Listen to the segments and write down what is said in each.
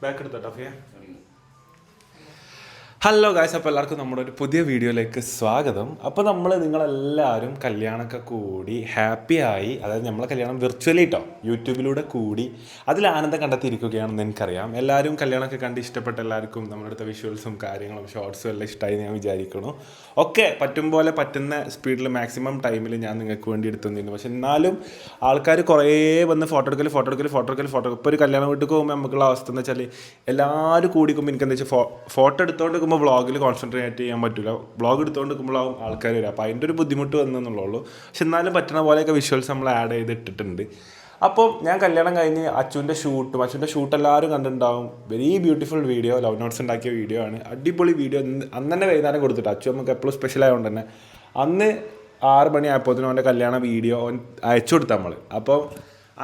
Back എടുത്തോട്ടോ Fiya. Hello guys, അപ്പോൾ എല്ലാവർക്കും നമ്മുടെ ഒരു പുതിയ വീഡിയോയിലേക്ക് സ്വാഗതം. അപ്പോൾ നിങ്ങളെല്ലാവരും കല്യാണമൊക്കെ കൂടി ഹാപ്പിയായി, അതായത് നമ്മളെ കല്യാണം വിർച്വലി കേട്ടോ യൂട്യൂബിലൂടെ കൂടി അതിൽ ആനന്ദം കണ്ടെത്തിയിരിക്കുകയാണെന്ന് എനിക്കറിയാം. എല്ലാവരും കല്യാണമൊക്കെ കണ്ട് ഇഷ്ടപ്പെട്ട എല്ലാവർക്കും നമ്മുടെ അടുത്ത വിഷ്വൽസും കാര്യങ്ങളും ഷോർട്സും എല്ലാം ഇഷ്ടമായി ഞാൻ വിചാരിക്കുന്നു. ഒക്കെ പറ്റും പോലെ പറ്റുന്ന സ്പീഡിൽ മാക്സിമം ടൈമിൽ ഞാൻ നിങ്ങൾക്ക് വേണ്ടി എടുത്തു തന്നിരുന്നു. പക്ഷെ എന്നാലും ആൾക്കാർ കുറേ വന്ന് ഫോട്ടോ എടുക്കൽ ഇപ്പോൾ ഒരു കല്യാണം വീട്ടിൽ പോകുമ്പോൾ നമുക്കുള്ള അവസ്ഥ എന്ന് വെച്ചാൽ എല്ലാവരും കൂടിക്കുമ്പോൾ എനിക്ക് എന്താ വെച്ചാൽ ഫോട്ടോ എടുത്തുകൊണ്ട് വ്ളോഗിൽ കോൺസെൻട്രേറ്റ് ചെയ്യാൻ പറ്റില്ല. വ്ളോഗ് എടുത്തുകൊണ്ടിരിക്കുമ്പോഴാവും ആൾക്കാർ വരിക. അപ്പോൾ അതിൻ്റെ ഒരു ബുദ്ധിമുട്ട് വന്നെന്നുള്ളൂ. പക്ഷെ എന്നാലും പറ്റുന്ന പോലെയൊക്കെ വിഷ്വൽസ് നമ്മൾ ആഡ് ചെയ്തിട്ടിട്ടുണ്ട്. അപ്പോൾ ഞാൻ കല്യാണം കഴിഞ്ഞ് അച്ഛൻ്റെ ഷൂട്ട് എല്ലാവരും കണ്ടിട്ടുണ്ടാവും. Very beautiful video, love notes ഉണ്ടാക്കിയ വീഡിയോ ആണ്. അടിപൊളി വീഡിയോ. അന്ന് തന്നെ വൈകുന്നേരം കൊടുത്തിട്ട് അച്ഛൻ നമുക്ക് എപ്പോഴും സ്പെഷ്യൽ ആയതുകൊണ്ട് തന്നെ അന്ന് 6 മണിയായപ്പോഴത്തേനും അവൻ്റെ കല്യാണ വീഡിയോ അയച്ചു കൊടുത്ത നമ്മൾ. അപ്പോൾ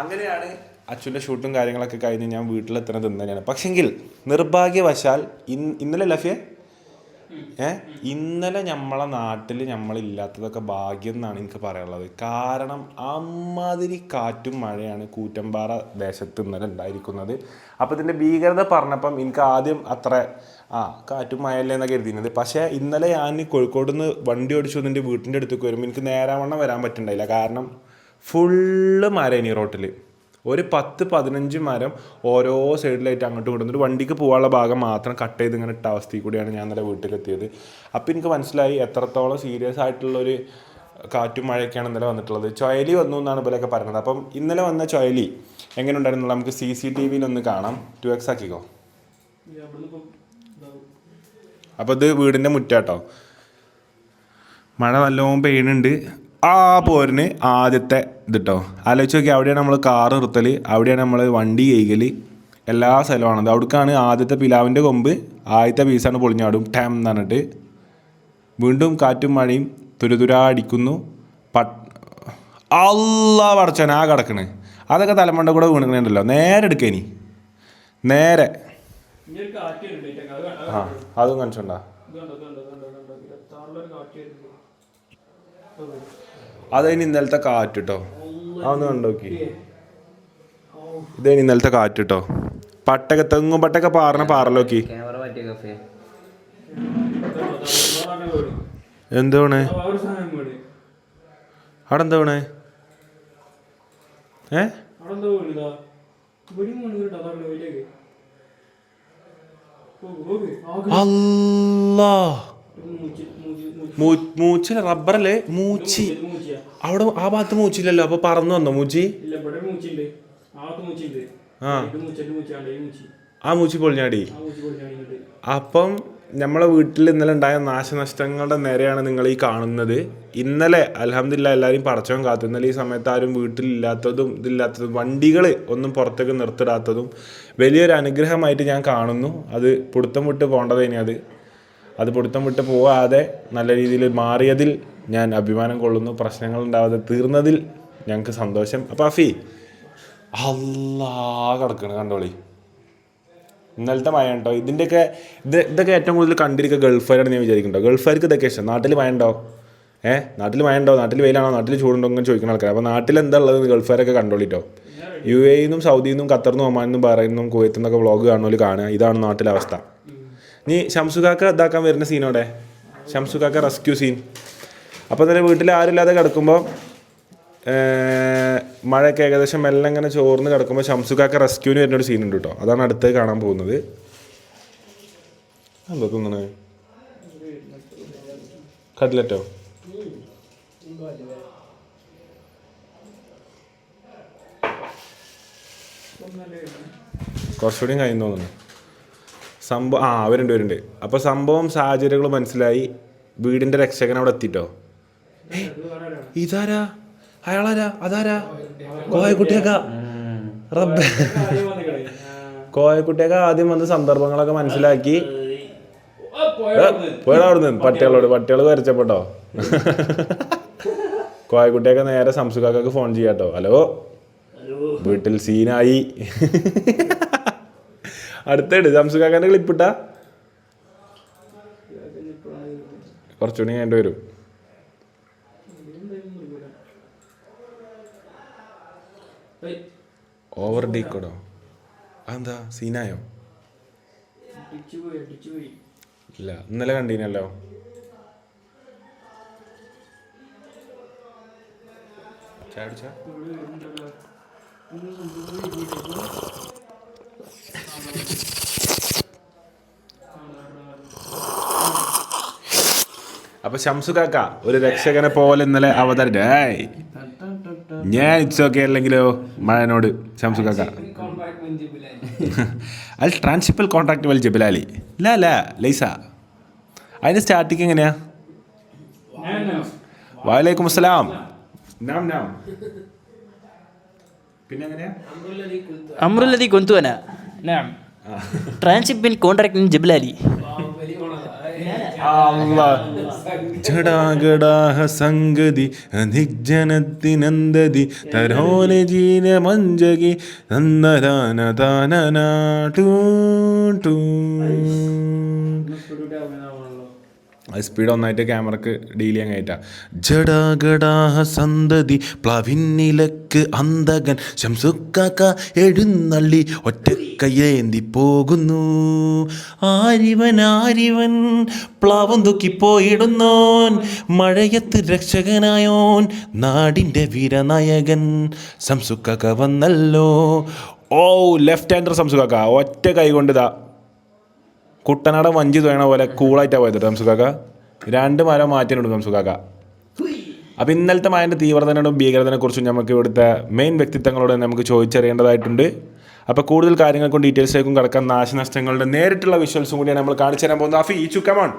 അങ്ങനെയാണ് അച്ഛൻ്റെ ഷൂട്ടും കാര്യങ്ങളൊക്കെ കഴിഞ്ഞ് ഞാൻ വീട്ടിലെത്തുന്നത് തന്നെയാണ്. പക്ഷെങ്കിൽ നിർഭാഗ്യവശാൽ ഇന്നലെ ലഫിയ ഇന്നലെ നമ്മളെ നാട്ടിൽ നമ്മളില്ലാത്തതൊക്കെ ഭാഗ്യം എന്നാണ് എനിക്ക് പറയാനുള്ളത്. കാരണം അമ്മാതിരി കാറ്റും മഴയാണ് കൂറ്റമ്പാറ ദേശത്ത് ഇന്നലെ ഉണ്ടായിരിക്കുന്നത്. അപ്പോൾ ഇതിൻ്റെ ഭീകരത പറഞ്ഞപ്പം എനിക്ക് ആദ്യം അത്ര കാറ്റും മഴയല്ലേ എന്നൊക്കെ എഴുതിയിരുന്നത്. പക്ഷേ ഇന്നലെ ഞാൻ കോഴിക്കോട് നിന്ന് വണ്ടി ഓടിച്ചു എൻ്റെ വീട്ടിൻ്റെ അടുത്തേക്ക് വരുമ്പോൾ എനിക്ക് നേരാവണ്ണം വരാൻ പറ്റുന്നുണ്ടായില്ല. കാരണം ഫുള്ള് മരേനി റോട്ടിൽ ഒരു 10-15 മരം ഓരോ സൈഡിലായിട്ട് അങ്ങോട്ടും ഇങ്ങോട്ടും ഒരു വണ്ടിക്ക് പോകാനുള്ള ഭാഗം മാത്രം കട്ട് ചെയ്ത് ഇങ്ങനെ ഇട്ട അവസ്ഥയിൽ കൂടിയാണ് ഞാൻ ഇന്നലെ വീട്ടിലെത്തിയത്. അപ്പോൾ എനിക്ക് മനസ്സിലായി എത്രത്തോളം സീരിയസ് ആയിട്ടുള്ളൊരു കാറ്റും മഴയൊക്കെയാണ് ഇന്നലെ വന്നിട്ടുള്ളത്. ചുഴലി വന്നു എന്നാണ് ഇവരൊക്കെ പറയുന്നത്. അപ്പം ഇന്നലെ വന്ന ചുഴലി എങ്ങനെ ഉണ്ടായിരുന്നുള്ള നമുക്ക് CCTV ഒന്ന് കാണാം. 2x ആക്കിക്കോ. അപ്പോൾ ഇത് വീടിൻ്റെ മുറ്റാട്ടോ. മഴ നല്ലോണം പെയ്യുന്നുണ്ട്. പോരിന് ആദ്യത്തെ ഇതിട്ടോ ആലോചിച്ച് നോക്കി. അവിടെയാണ് നമ്മൾ കാറ് നിർത്തൽ, അവിടെയാണ് നമ്മൾ വണ്ടി കഴുകൽ, എല്ലാ സ്ഥലമാണത്. അവിടേക്കാണ് ആദ്യത്തെ പിലാവിൻ്റെ കൊമ്പ് ആദ്യത്തെ പീസാണ് പൊളിഞ്ഞാടും ടാം എന്ന് പറഞ്ഞിട്ട്. വീണ്ടും കാറ്റും മഴയും തുരുതുരാ അടിക്കുന്നു. അല്ലാ പടച്ചോൻ കിടക്കണ് അതൊക്കെ തലമണ്ട കൂടെ വീണുണ്ടല്ലോ. നേരെ എടുക്കേനി നേരെ അതും കാണിച്ചോണ്ടാ. അതതിന് ഇന്നലത്തെ കാറ്റ് കേട്ടോ. അതൊന്ന് കണ്ടോക്കി. ഇതതിന് ഇന്നലത്തെ കാറ്റ് കേട്ടോ. തെങ്ങും പട്ടൊക്കെ പാറലോക്കി. എന്താണ് അവിടെ എന്താ വീണേ? അല്ലാ മൂച്ചില്ല, റബ്ബറല്ലേ മൂച്ചി. അവിടെ ആ ഭാഗത്ത് മൂച്ചില്ലല്ലോ. അപ്പൊ പറന്നു വന്നോ മൂച്ചി? ആ മൂച്ചി പൊളിഞ്ഞാടി. അപ്പം നമ്മളെ വീട്ടിൽ ഇന്നലെ ഉണ്ടായ നാശനഷ്ടങ്ങളുടെ നേരെയാണ് നിങ്ങൾ ഈ കാണുന്നത്. ഇന്നലെ അൽഹംദുലില്ലാ എല്ലാവരും പടച്ചവൻ കാത്തു. ഇന്നലെ ഈ സമയത്ത് ആരും വീട്ടിലില്ലാത്തതും ഇതില്ലാത്തതും വണ്ടികൾ ഒന്നും പുറത്തേക്ക് നിർത്തിടാത്തതും വലിയൊരു അനുഗ്രഹമായിട്ട് ഞാൻ കാണുന്നു. അത് പിടുത്തം വിട്ട് പോകേണ്ടതേനി. അത് പിടുത്തം വിട്ട് പോവാതെ നല്ല രീതിയിൽ മാറിയതിൽ ഞാൻ അഭിമാനം കൊള്ളുന്നു. പ്രശ്നങ്ങൾ ഉണ്ടാവാതെ തീർന്നതിൽ ഞങ്ങൾക്ക് സന്തോഷം. അപ്പോൾ അഫി കിടക്കണ് കണ്ടോളി. ഇന്നലത്തെ മഴ ഉണ്ടോ? ഇതൊക്കെ ഏറ്റവും കൂടുതൽ കണ്ടിരിക്കുക ഗൾഫുകാരാണ് ഞാൻ വിചാരിക്കുന്നുണ്ടോ. ഗൾഫുകാർക്ക് ഇതൊക്കെ ഇഷ്ടം. നാട്ടിൽ മഴ ഉണ്ടോ? നാട്ടിൽ മഴ ഉണ്ടോ? നാട്ടിൽ വെയിലാണോ? നാട്ടിൽ ചൂടുണ്ടോ? അങ്ങനെ ചോദിക്കുന്ന ആൾക്കാർ. അപ്പോൾ നാട്ടിൽ എന്താ ഉള്ളത് ഗൾഫുകാരൊക്കെ കണ്ടോളിട്ടോ. UAE നിന്നും സൗദിയിൽ നിന്നും ഖത്തറിൽ നിന്നും ഒമാനിൽ നിന്നും ബഹ്റൈനിൽ നിന്നും കുവൈത്തിൽ നിന്നൊക്കെ വ്ളോഗ് കാണുക. ഇതാണ് നാട്ടിലെ അവസ്ഥ. നീ ഷംസുകാക്ക ഇതാക്കാൻ വരുന്ന സീനോടെ ഷംസുകാക്ക റെസ്ക്യൂ സീൻ. അപ്പോൾ തന്നെ വീട്ടിൽ ആരുമില്ലാതെ കിടക്കുമ്പോൾ മഴയൊക്കെ ഏകദേശം മെല്ലെ ഇങ്ങനെ ചോർന്ന് കിടക്കുമ്പോൾ ഷംസുകാക്ക റെസ്ക്യൂവിന് വരുന്നൊരു സീനുണ്ട് കേട്ടോ. അതാണ് അടുത്ത് കാണാൻ പോകുന്നത്. എന്താ തിന്നണേ? കട്ട്ലറ്റോ? കുറച്ചുകൂടിയും കഴിഞ്ഞു തോന്നുന്നു. അവരുണ്ട്. അപ്പോൾ സംഭവം സാഹചര്യങ്ങൾ മനസ്സിലായി. വീടിൻ്റെ രക്ഷകൻ അവിടെ എത്തിട്ടോ. ഇതാരാ? അയാളാരാ? അതാരാ? കോയക്കുട്ടിയൊക്കെ ആദ്യം വന്ന് സന്ദർഭങ്ങളൊക്കെ മനസ്സിലാക്കി പോയടാ അവിടുന്ന്. പട്ടികൾ വരച്ചപ്പെട്ടോ. കോയക്കുട്ടിയൊക്കെ നേരെ സംസുകാക്കൊക്കെ ഫോൺ ചെയ്യാട്ടോ. ഹലോ, വീട്ടിൽ സീനായി. അടുത്തിട്ട് സംസുകാക്കാൻ്റെ ക്ലിപ്പിട്ടാ കുറച്ചുകൂടി കഴിഞ്ഞിട്ട് വരും. ഓവർ ഡീക്കോടോ? അതെന്താ സീനായോ? ഇല്ല, ഇന്നലെ കണ്ടീനല്ലോ. അപ്പൊ ഷംസു കാക്ക ഒരു രക്ഷകനെ പോലെ ഇന്നലെ അവതരിച്ച ഞാൻ ഇറ്റ്സ് ഓക്കെ അല്ലെങ്കിലോ മഴനോട് ഷംസു കാക്ക അൽ ട്രാൻസിപ്പൽ കോൺട്രാക്ട് വൽ ജബലാലി ലൈസ അതിന്റെ സ്റ്റാർട്ടിങ് എങ്ങനെയാ? വലൈക്കും അസ്സലാം. പിന്നെ എങ്ങനെയാ? അമ്രുല്ലദി കൊന്തുവന ട്രാൻസിപ്പൽ കോൺട്രാക്ട് ജബലാലി ജടാഗടാഹ സംഗതി അധിജനത്തിനന്ദതി തരോലെ ജീന മഞ്ജകി നന്ദദാനദാനനാ ടൂ ടൂ. അത് സ്പീഡ് ഒന്നായിട്ട് ക്യാമറക്ക് ഡീൽ ചെയ്യാൻ കഴിയാ. ജടാഗടാഹ സന്തതി പ്ലവിന്നിലക്ക് അന്തകൻ ശംസുക്കാക്ക എഴുന്നള്ളി ഒറ്റക്കയ്യേന്തി പോകുന്നു. ആരിവൻ പ്ലാവം തൂക്കിപ്പോയിടുന്നോൻ മഴയത്ത് രക്ഷകനായോൻ നാടിൻ്റെ വീരനായകൻ ശംസുക്കാക്ക വന്നല്ലോ. ഓ ലെഫ്റ്റ് ഹാൻഡർ ശംസുക്കാക്ക ഒറ്റ കൈ കൊണ്ടിതാ കുട്ടനാടൻ വഞ്ചി തോന്നണ പോലെ കൂളായിട്ടാണ് പോയത് ശംസുക്കാക്ക. 2 മരം മാറ്റിയിട്ടുണ്ട് ശംസുക്കാക്ക. അപ്പോൾ ഇന്നലത്തെ മഴൻ്റെ തീവ്രതയോടും ഭീകരതയെക്കുറിച്ചും നമുക്ക് ഇവിടുത്തെ മെയിൻ വ്യക്തിത്വങ്ങളോട് നമുക്ക് ചോദിച്ചറിയേണ്ടതായിട്ടുണ്ട്. അപ്പോൾ കൂടുതൽ കാര്യങ്ങൾക്കും ഡീറ്റെയിൽസിലേക്കും കിടക്കാൻ നാശനഷ്ടങ്ങളുടെ നേരിട്ടുള്ള വിഷ്വൽസും കൂടിയാണ് നമ്മൾ കാണിച്ചു തരാൻ പോകുന്നത്. അഫി ഈ ചുക്കമോൺ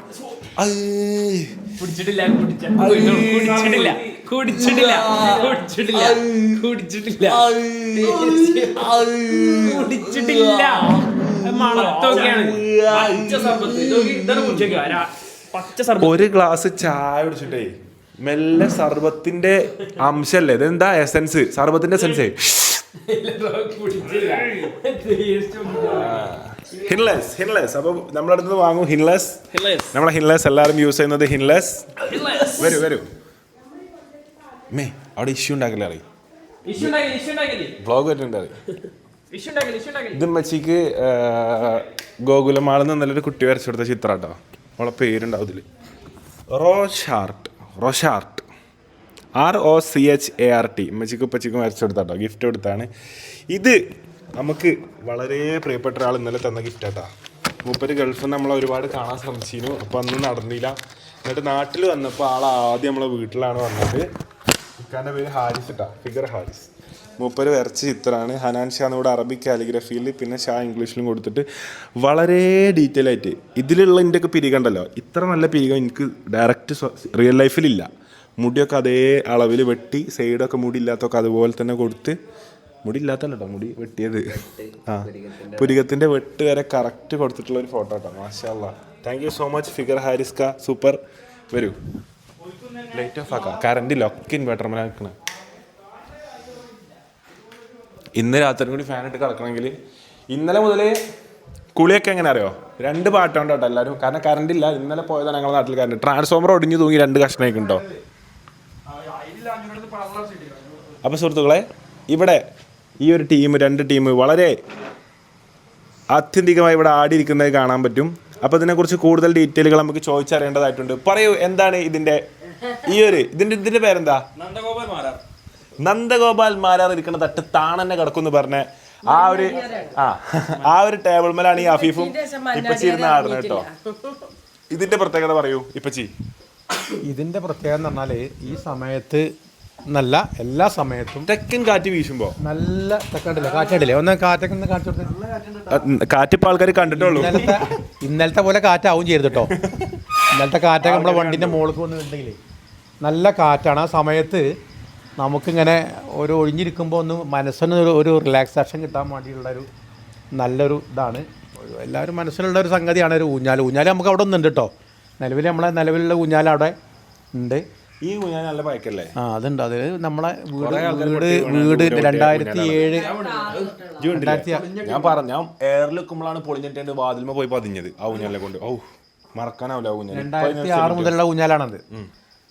ഒരു ഗ്ലാസ് ചായ കുടിച്ചിട്ടേ മെല്ലെ സർബത്തിന്റെ അംശല്ലേ, ഇതെന്താ എസൻസ്, സർബത്തിന്റെ എസൻസ്. ഹിൻലെസ് അപ്പൊ നമ്മളടുത്ത് വാങ്ങും ഹിൻലെസ്. നമ്മളെ ഹിൻലെസ് എല്ലാവരും യൂസ് ചെയ്യുന്നത് ഹിൻലെസ്. വരൂ മേ അവിടെ ഇഷ്യൂ ഉണ്ടാക്കില്ല അറിയും ബ്ലോഗ് വരുന്നുണ്ട്. ഇത് മച്ചിക്ക് ഗോകുലമാളിൽ നിന്ന് നല്ലൊരു കുട്ടി വരച്ചു കൊടുത്ത ചിത്രം കേട്ടോ. അവളെ പേരുണ്ടാവും ഇതിൽ റോഷാർട്ട് ROCHART. ഉമ്മച്ചിക്കും ഉപ്പച്ചിക്കും വരച്ചു കൊടുത്താട്ടോ, ഗിഫ്റ്റ് കൊടുത്താണ്. ഇത് നമുക്ക് വളരെ പ്രിയപ്പെട്ട ഒരാൾ ഇന്നലെ തന്ന ഗിഫ്റ്റ് കേട്ടോ. മൂപ്പര് ഗൾഫിൽ നിന്ന് നമ്മളെ ഒരുപാട് കാണാൻ ശ്രമിച്ചിരുന്നു, അപ്പോൾ അന്നും നടന്നില്ല. എന്നിട്ട് നാട്ടിൽ വന്നപ്പോൾ ആദ്യം നമ്മളെ വീട്ടിലാണ് വന്നത്. ഇക്കാൻ്റെ പേര് ഹാരിസ് കേട്ടോ, ഫിഗർ ഹാരിസ്. മൂപ്പര് വരച്ച ചിത്രമാണ്. ഹനാൻ ഷാ എന്നോട് അറബിക് കാലിഗ്രഫിയിൽ പിന്നെ ഷാ ഇംഗ്ലീഷിലും കൊടുത്തിട്ട് വളരെ ഡീറ്റെയിൽ ആയിട്ട് ഇതിലുള്ള ഇതിൻ്റെയൊക്കെ പിരികണ്ടല്ലോ, ഇത്ര നല്ല പിരികം എനിക്ക് ഡയറക്റ്റ് റിയൽ ലൈഫിലില്ല. മുടിയൊക്കെ അതേ അളവിൽ വെട്ടി, സൈഡൊക്കെ മുടി ഇല്ലാത്തൊക്കെ അതുപോലെ തന്നെ കൊടുത്ത്, മുടി ഇല്ലാത്തല്ലോ കേട്ടോ, മുടി വെട്ടിയത് പുരികത്തിൻ്റെ വെട്ട് വരെ കറക്റ്റ് കൊടുത്തിട്ടുള്ള ഒരു ഫോട്ടോ കേട്ടോ. മാഷാ അല്ലാ, താങ്ക് യു സോ മച്ച് ഫിഗർ ഹാരിസ് കാ, സൂപ്പർ. വരൂ ലൈറ്റ് ഓഫ് ആക്കാം, കറണ്ട് ലൊക്കെ ഇൻവേർട്ടർമേലെ നിൽക്കണം. ഇന്ന് രാത്രി കൂടി ഫാൻ ഇട്ട് കിടക്കണമെങ്കിൽ ഇന്നലെ മുതൽ കുളിയൊക്കെ എങ്ങനെ അറിയോ, 2 പാട്ടുണ്ട് കേട്ടോ എല്ലാവരും. കാരണം കറണ്ട് ഇല്ല, ഇന്നലെ പോയതാണ് ഞങ്ങളുടെ നാട്ടിൽ കറണ്ട്. ട്രാൻസ്ഫോമർ ഒടിഞ്ഞു തൂങ്ങി 2 കഷ്ണമൊക്കെ ഉണ്ടോ. അപ്പോൾ സുഹൃത്തുക്കളെ, ഇവിടെ ഈ ഒരു ടീം 2 ടീം വളരെ ആത്യന്തികമായി ഇവിടെ ആടിയിരിക്കുന്നത് കാണാൻ പറ്റും. അപ്പോൾ ഇതിനെക്കുറിച്ച് കൂടുതൽ ഡീറ്റെയിലുകൾ നമുക്ക് ചോദിച്ചറിയേണ്ടതായിട്ടുണ്ട്. പറയൂ, എന്താണ് ഇതിൻ്റെ പേരെന്താ? നന്ദഗോപാൽ മാരാർ ഇരിക്കുന്ന തട്ട് താണെന്നെ കിടക്കുമെന്ന് പറഞ്ഞ ആ ഒരു ടേബിൾ മേലാണ് ഈ അഫീഫും ഇപ്പച്ചി ഇരുന്ന് ആടുന്നത് കേട്ടോ. ഇതിന്റെ പ്രത്യേകത പറയൂ ഇപ്പച്ചി. ഇതിന്റെ പ്രത്യേകത എന്ന് പറഞ്ഞാല് ഈ സമയത്ത് നല്ല എല്ലാ സമയത്തും തെക്കൻ കാറ്റ് വീശുമ്പോ നല്ല തെക്കണ്ടില്ല, കാറ്റടില്ലേ, ഒന്ന് കാറ്റൊക്കെ ഒന്ന് കാണിച്ചു കൊടുത്ത്. കാറ്റിപ്പോ ആൾക്കാർ കണ്ടിട്ടുള്ളൂ. ഇന്നലത്തെ പോലെ കാറ്റാവും ചെയ്തു കേട്ടോ. ഇന്നലത്തെ കാറ്റൊക്കെ നമ്മളെ വണ്ടിന്റെ മുകളിൽ വന്നിട്ടുണ്ടെങ്കിൽ നല്ല കാറ്റാണ്. ആ സമയത്ത് നമുക്കിങ്ങനെ ഒരു ഒഴിഞ്ഞിരിക്കുമ്പോൾ ഒന്ന് മനസ്സിന് ഒരു റിലാക്സേഷൻ കിട്ടാൻ വേണ്ടിയിട്ടുള്ളൊരു നല്ലൊരു ഇതാണ്. എല്ലാവരും മനസ്സിലുള്ള ഒരു സംഗതിയാണ് ഒരു ഊഞ്ഞാൽ. നമുക്ക് അവിടെ ഒന്നുണ്ട് കേട്ടോ. നിലവിലുള്ള ഊഞ്ഞാൽ അവിടെ ഉണ്ട്. ഈ ഊഞ്ഞാൽ നല്ല പഴക്കല്ലേ? അതുണ്ട്. അത് നമ്മളെ വീട് 2007 ഞാൻ എയറിൽ വെക്കുമ്പോഴാണ് പൊളിഞ്ഞിട്ട് വാതിൽമ പോയി പതിഞ്ഞത് ആ ഊഞ്ഞാലിനെ കൊണ്ട്. മറക്കാനാവില്ല. 2006 മുതലുള്ള ഊഞ്ഞാലാണത്.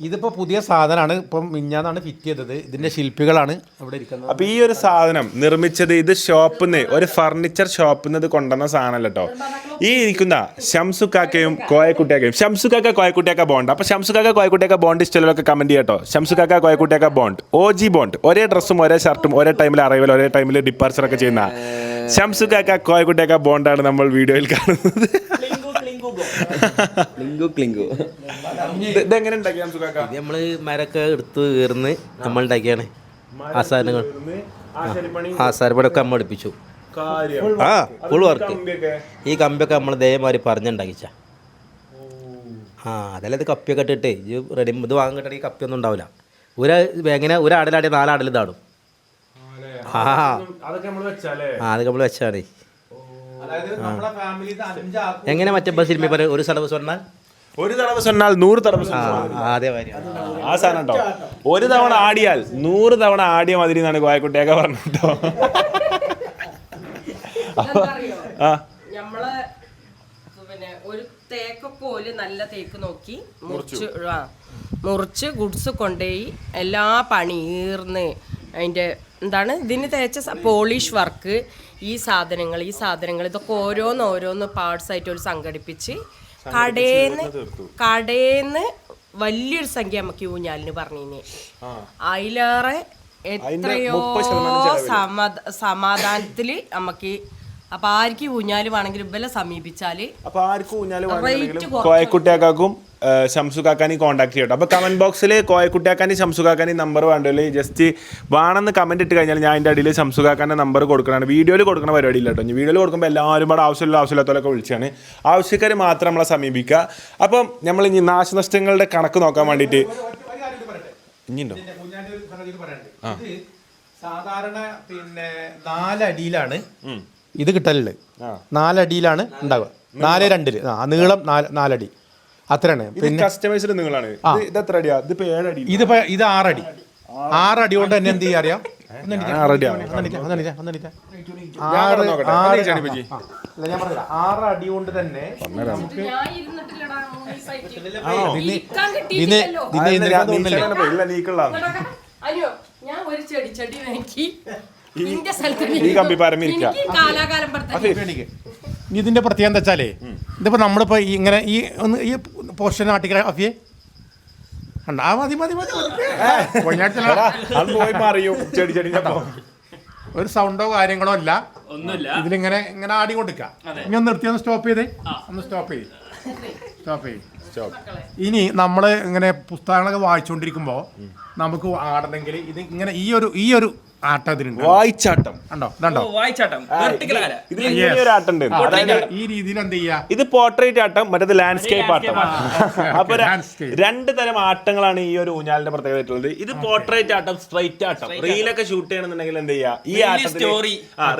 ഇതിപ്പോൾ പുതിയ സാധനമാണ്, ഇപ്പം മിഞ്ഞാന്നാണ് ഫിറ്റ് ചെയ്തത്. ഇതിന്റെ ശില്പികളാണ് ഇവിടെ ഇരിക്കുന്നത്. അപ്പൊ ഈ ഒരു സാധനം നിർമ്മിച്ചത് ഇത് ഷോപ്പിൽ നിന്ന്, ഒരു ഫർണിച്ചർ ഷോപ്പിൽ നിന്ന് ഇത് കൊണ്ടുവന്ന സാധനമല്ല കേട്ടോ. ഈ ഇരിക്കുന്ന ഷംസുക്കാക്കയും കോയക്കുട്ടിയാക്കയും ഷംസുക്കാക്ക കോയക്കുട്ടിയാക്ക ബോണ്ട്. അപ്പോൾ ഷംസുക്കാക്ക കോയക്കുട്ടിയാക്ക ബോണ്ട് ഇഷ്ടമുള്ളവരൊക്കെ കമൻറ്റ് ചെയ്യട്ടോ. ഷംസുക്കാക്ക കോയക്കുട്ടിയാക്ക ബോണ്ട്, OG ബോണ്ട്. ഒരേ ഡ്രസ്സും ഒരേ ഷർട്ടും ഒരേ ടൈമിൽ അറൈവൽ ഒരേ ടൈമിൽ ഡിപ്പാർച്ചറൊക്കെ ചെയ്യുന്ന ഷംസുക്കാക്ക കോയക്കുട്ടിയാക്ക ബോണ്ടാണ് നമ്മൾ വീഡിയോയിൽ കാണുന്നത്. ഇതെങ്ങനെ ഉണ്ടാക്കി ഷംസുക്കാക്ക? നമ്മള് മരൊക്കെ എടുത്ത് കീർന്ന് നമ്മൾ ഉണ്ടാക്കിയാണ് ആസാരങ്ങൾ. ആസാരപ്പടൊക്കെ നമ്മൾ അടുപ്പിച്ചു. Full work. ഈ കമ്പിയൊക്കെ നമ്മൾ ഇതേമാതിരി പറഞ്ഞുണ്ടാക്കിച്ച. അതല്ല ഇത് കപ്പിയൊക്കെ ഇട്ടിട്ട് റെഡി ഇത് വാങ്ങിട്ട് ഈ കപ്പിയൊന്നും ഉണ്ടാവില്ല. എങ്ങനെ ഒരാടിലാടി 4 ആടിൽ ഇതാടും. അതൊക്കെ നമ്മൾ വെച്ചാണ്. എങ്ങനെ മറ്റേ സിനിമ പറയും, ഒരു തടവ് സ്വന്നാൽ 100 തടവ്. അതേമാതിരി ആ സാധനം കേട്ടോ. ഒരു തവണ ആടിയാൽ 100 തവണ ആടിയ മതിരി എന്നാണ് കോയക്കുട്ടിയൊക്കെ പറഞ്ഞിട്ടോ. നമ്മള് പിന്നെ ഒരു തേക്കൊക്കെ നല്ല തേക്ക് നോക്കി മുറിച്ച് ഗുഡ്സ് കൊണ്ടുപോയി എല്ലാ പണി ഈർന്ന് അതിൻ്റെ എന്താണ് ഇതിന് തേച്ച പോളിഷ് വർക്ക്, ഈ സാധനങ്ങൾ ഇതൊക്കെ ഓരോന്ന് പാർട്സ് ആയിട്ട് ഒരു സംഘടിപ്പിച്ച് കടേന്ന് വലിയൊരു സംഖ്യ നമുക്ക് ഊഞ്ഞാലിന് പറഞ്ഞിന്. അതിലേറെ എത്രയോ സമാധാനത്തില് നമുക്ക്. അപ്പൊ ആർക്കും ഊഞ്ഞാല് വേണമെങ്കിൽ ഇവരെ സമീപിച്ചാല് കോയക്കുട്ടിയാക്കും ഷംസുക്കാക്കാനി കോൺടാക്ട് ചെയ്യട്ടോ. അപ്പോൾ കമന്റ് ബോക്സിൽ കോയക്കുട്ടിയാക്കാനി ഷംസുക്കാക്കാനി നമ്പർ വേണ്ടല്ലോ. ജസ്റ്റ് വേണമെന്ന് കമന്റ് ഇട്ട് കഴിഞ്ഞാൽ ഞാൻ അതിൻ്റെ അടിയിൽ ഷംസുക്കാക്കാൻ്റെ നമ്പർ കൊടുക്കണം. വീഡിയോയിൽ കൊടുക്കുന്ന പരിപാടി ഇല്ല കേട്ടോ. വീഡിയോയിൽ കൊടുക്കുമ്പോൾ എല്ലാവരും കൂടെ ആവശ്യമില്ലാത്തവരൊക്കെ വിളിച്ചാണ്. ആവശ്യക്കാർ മാത്രം നമ്മളെ സമീപിക്കുക. അപ്പം നമ്മൾ ഇനി നാശനഷ്ടങ്ങളുടെ കണക്ക് നോക്കാൻ വേണ്ടിയിട്ട് ഇനിയുണ്ടോ? സാധാരണ പിന്നെ 4 അടിയിലാണ് ഇത് കിട്ടലുണ്ട്. 4 അടിയിലാണ് ഉണ്ടാവുക. 4-2 നീളം 4 അടി അത്രയാണ്. പിന്നെ കസ്റ്റമൈസ്ഡ് നിങ്ങളാണ്. ഇത് എത്ര അടിയാ? ഇതിപ്പോ 7 അടി. ഇത് 6 അടി. 6 അടി കൊണ്ട് തന്നെ എന്ത് ചെയ്യാ അറിയാം? 6 അടി കൊണ്ട് തന്നെ ഞാൻ ഒരു ചെടി നോക്കി ഈ കമ്പി പരമിരിക്കുക. ഇതിന്റെ പ്രത്യേകത എന്താ വെച്ചാലേ, ഇതിപ്പോ നമ്മളിപ്പോ ഇങ്ങനെ ഈ പോർഷൻ ആട്ടിക്ക അഫിയെ ഒരു സൗണ്ടോ കാര്യങ്ങളോ അല്ല, ഇതിലിങ്ങനെ ഇങ്ങനെ ആടി കൊടുക്കാം. ഇനി ഒന്ന് നിർത്തി ഒന്ന് സ്റ്റോപ്പ് ചെയ്ത്. ഇനി നമ്മള് ഇങ്ങനെ പുസ്തകങ്ങളൊക്കെ വായിച്ചുകൊണ്ടിരിക്കുമ്പോ നമുക്ക് ആടണമെങ്കിൽ ഇത് ഇങ്ങനെ ഈ ഒരു ആട്ടത്തിലുണ്ട്. വായിച്ചാട്ടം ഉണ്ടോ? ഈ രീതിയിൽ എന്ത് ചെയ്യാ? ഇത് പോർട്രേറ്റ് ആട്ടം, മറ്റേത് ലാൻഡ്സ്കേപ്പ് ആട്ടം. അപ്പൊ 2 തരം ആട്ടങ്ങളാണ് ഈ ഒരു ഊഞ്ഞാലിന്റെ പ്രത്യേകത. ഇത് പോർട്രേറ്റ് ആട്ടം, സ്ട്രൈറ്റ് ആട്ടം. റീലൊക്കെ ഷൂട്ട് ചെയ്യണമെന്നുണ്ടെങ്കിൽ എന്ത് ചെയ്യാ? ഈ ആട്ടത്തിൽ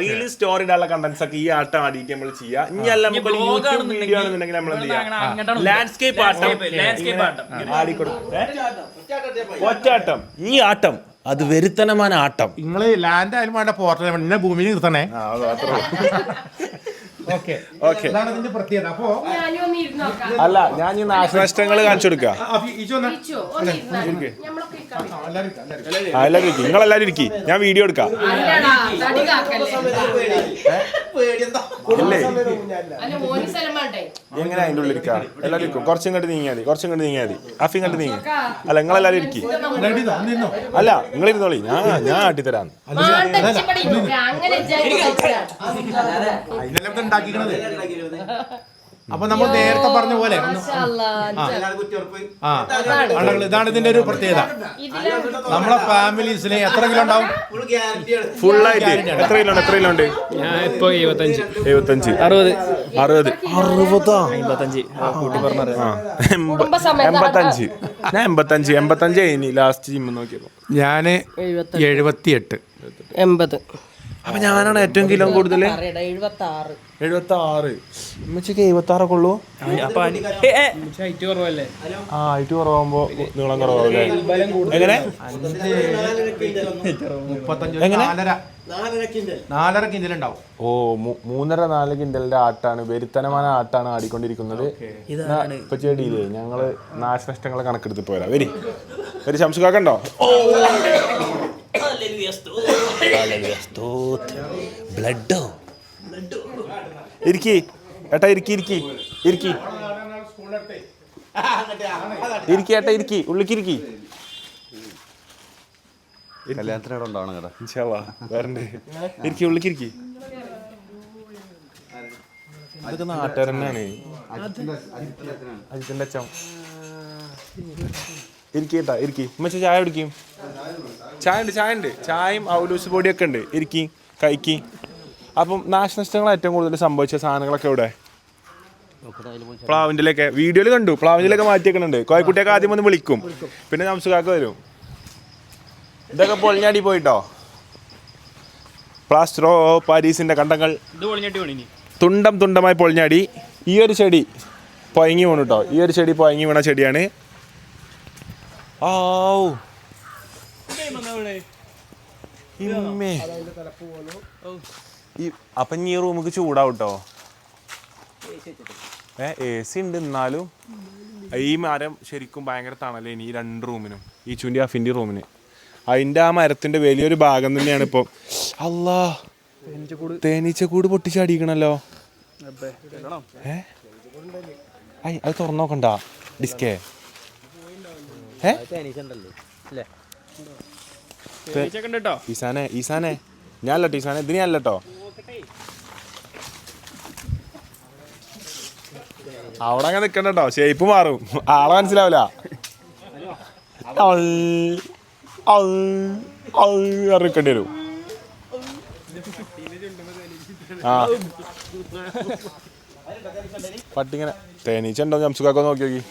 റീല് സ്റ്റോറിയുടെ കണ്ടന്റ്സ് ഒക്കെ ഈ ആട്ടം ആടിയിട്ട് നമ്മൾ ചെയ്യാ. ഇനി അല്ല നമുക്ക് യൂട്യൂബ് വീഡിയോ ആണെന്നുണ്ടെങ്കിൽ നമ്മൾ എന്ത് ചെയ്യാം? ലാൻഡ്സ്കേപ്പ് ആട്ടം ആടിക്കൊടുക്കും. ഒറ്റാട്ടം. ഈ ആട്ടം അത് വെരുത്തനமான ആട്ടം. നിങ്ങള് ലാൻഡ് ആയാലും വേണ്ട, പോർട്ടൽ ഇന്നെ ഭൂമിയിൽ നിർത്തണേ. ഇതാണ് ഇതിന്റെ പ്രത്യേകത. അപ്പോ അല്ല, ഞാൻ ഈ നാശനഷ്ടങ്ങൾ കാണിച്ചു കൊടുക്കുക. എല്ലാവരും ഇരിക്കും, നിങ്ങളെല്ലാവരും ഇരിക്കും, ഞാൻ വീഡിയോ എടുക്കാം. എങ്ങനെ അതിൻ്റെ ഉള്ളിൽ ഇരിക്കാം? എല്ലാവരും ഇരിക്കും. കുറച്ചും കണ്ട് നീങ്ങിയാൽ മതി. അഫി കണ്ട് നീങ്ങി. അല്ല, നിങ്ങളെല്ലാവരും ഇരിക്കും. അല്ല, നിങ്ങളിരുന്നോളി, ഞാൻ ആട്ടിത്തരാന്ന്. അപ്പൊ നമ്മൾ നേരത്തെ പറഞ്ഞ പോലെ ഇതാണ് ഇതിന്റെ ഒരു പ്രത്യേകത. നമ്മളെ ഫാമിലീസിന് എത്ര കിലോ ഉണ്ടാവും? ഫുള്ളായിട്ട് എത്ര കിലോ ഉണ്ട്? ഞാൻ ഇപ്പോൾ 75 60 ഞാൻ 85 കഴിഞ്ഞു ലാസ്റ്റ് ജിമ്മ് നോക്കിയപ്പോ. ഞാന് 78. 80. അപ്പൊ ഞാനാണ് ഏറ്റവും കിലോ കൂടുതൽ. 76. ഉമ്മച്ചിക്ക് 76 ഉള്ളൂ. ഹൈറ്റ് കുറവല്ലേ? ഹൈറ്റ് കുറവാകുമ്പോ നീളം കുറവാകും. എങ്ങനെ 4.5 കിൻഡലുണ്ടാവും. ഓ, 3.5-4 കിൻഡലിന്റെ ആട്ടാണ്, വെരുത്തനമായ ആട്ടാണ് ആടിക്കൊണ്ടിരിക്കുന്നത്. ഇപ്പൊ ചെടിയില്ലേ, ഞങ്ങള് നാശനഷ്ടങ്ങളെ കണക്കെടുത്ത് പോരാ. വരി ശംസുക്കാക്കണ്ടോ? ബ്ലഡോ ഇരിക്കി. ഏട്ടാ ഇരിക്കി ഇരിക്കി ഇരിക്കി ഇരിക്കി ഏട്ടാ ഇരിക്കി ഉള്ളിക്ക് ഇരിക്കി. കല്യാണത്തിനോട് ഉണ്ടാവണം കേട്ടോ. ഇൻഷാല്ലാ വരണ്ടേ. ഇരിക്കി ഉള്ളിക്ക് ഇരിക്കി. അതൊക്കെ നാട്ടുകാർ തന്നെയാണ്. അജിത്തിന്റെ അച്ഛൻ ഇരിക്കേട്ടാ ഇരിക്കി. ഉമ്മച്ച ചായ കുടിക്കും. ചായ ഉണ്ട് ചായയും ഔലൂസ് പൊടിയൊക്കെ ഉണ്ട്. ഇരിക്കി കഴിക്കി. അപ്പം നാശനഷ്ടങ്ങൾ ഏറ്റവും കൂടുതൽ സംഭവിച്ച സാധനങ്ങളൊക്കെ ഇവിടെ പ്ലാവിൻ്റെലൊക്കെ വീഡിയോയിൽ കണ്ടു. പ്ലാവിൻ്റെലൊക്കെ മാറ്റിയേക്കുന്നുണ്ട്. കോയക്കുട്ടിയൊക്കെ ആദ്യം വന്ന് വിളിക്കും, പിന്നെ നംസുകാക്ക വരും. ഇതൊക്കെ പൊളിഞ്ഞാടി പോയിട്ടോ. പ്ലാസ്റ്ററോ പാരീസിന്റെ കണ്ടങ്ങൾ തുണ്ടം തുണ്ടമായി പൊളിഞ്ഞാടി. ഈ ഒരു ചെടി പൊയങ്ങി വീണു കേട്ടോ. ഈ ഒരു ചെടി പൊയങ്ങി വീണ ചെടിയാണ്. ഓ ഇമ്മേ. അപ്പൊ ഈ റൂമിക്ക് ചൂടാവും കേട്ടോ. AC ഉണ്ട്, എന്നാലും ഈ മരം ശരിക്കും ഭയങ്കര തണലേനി ഈ 2 റൂമിനും, ഈ ചൂണ്ടി അഫിൻ്റെ റൂമിന്. അതിൻ്റെ ആ മരത്തിൻ്റെ വലിയൊരു ഭാഗം തന്നെയാണ് ഇപ്പോൾ. അല്ലാ, തേനീച്ചക്കൂട് പൊട്ടിച്ചടിക്കണല്ലോ. അത് തുറന്നു നോക്കണ്ട ഡിസ്കേ. ഈസാനെ ഞാനല്ലോ ഈസാനെ, ഇതിന് ഞാനല്ലോ. അവിടെ അങ്ങനെ നിക്കണ്ടോ, ഷേപ്പ് മാറും, ആളെ മനസ്സിലാവില്ല. നിൽക്കേണ്ടി വരും. ആ പട്ടിങ്ങനെ തേനീച്ച ഉണ്ടോ ജംസുക്കാക്കോ നോക്കി നോക്കി.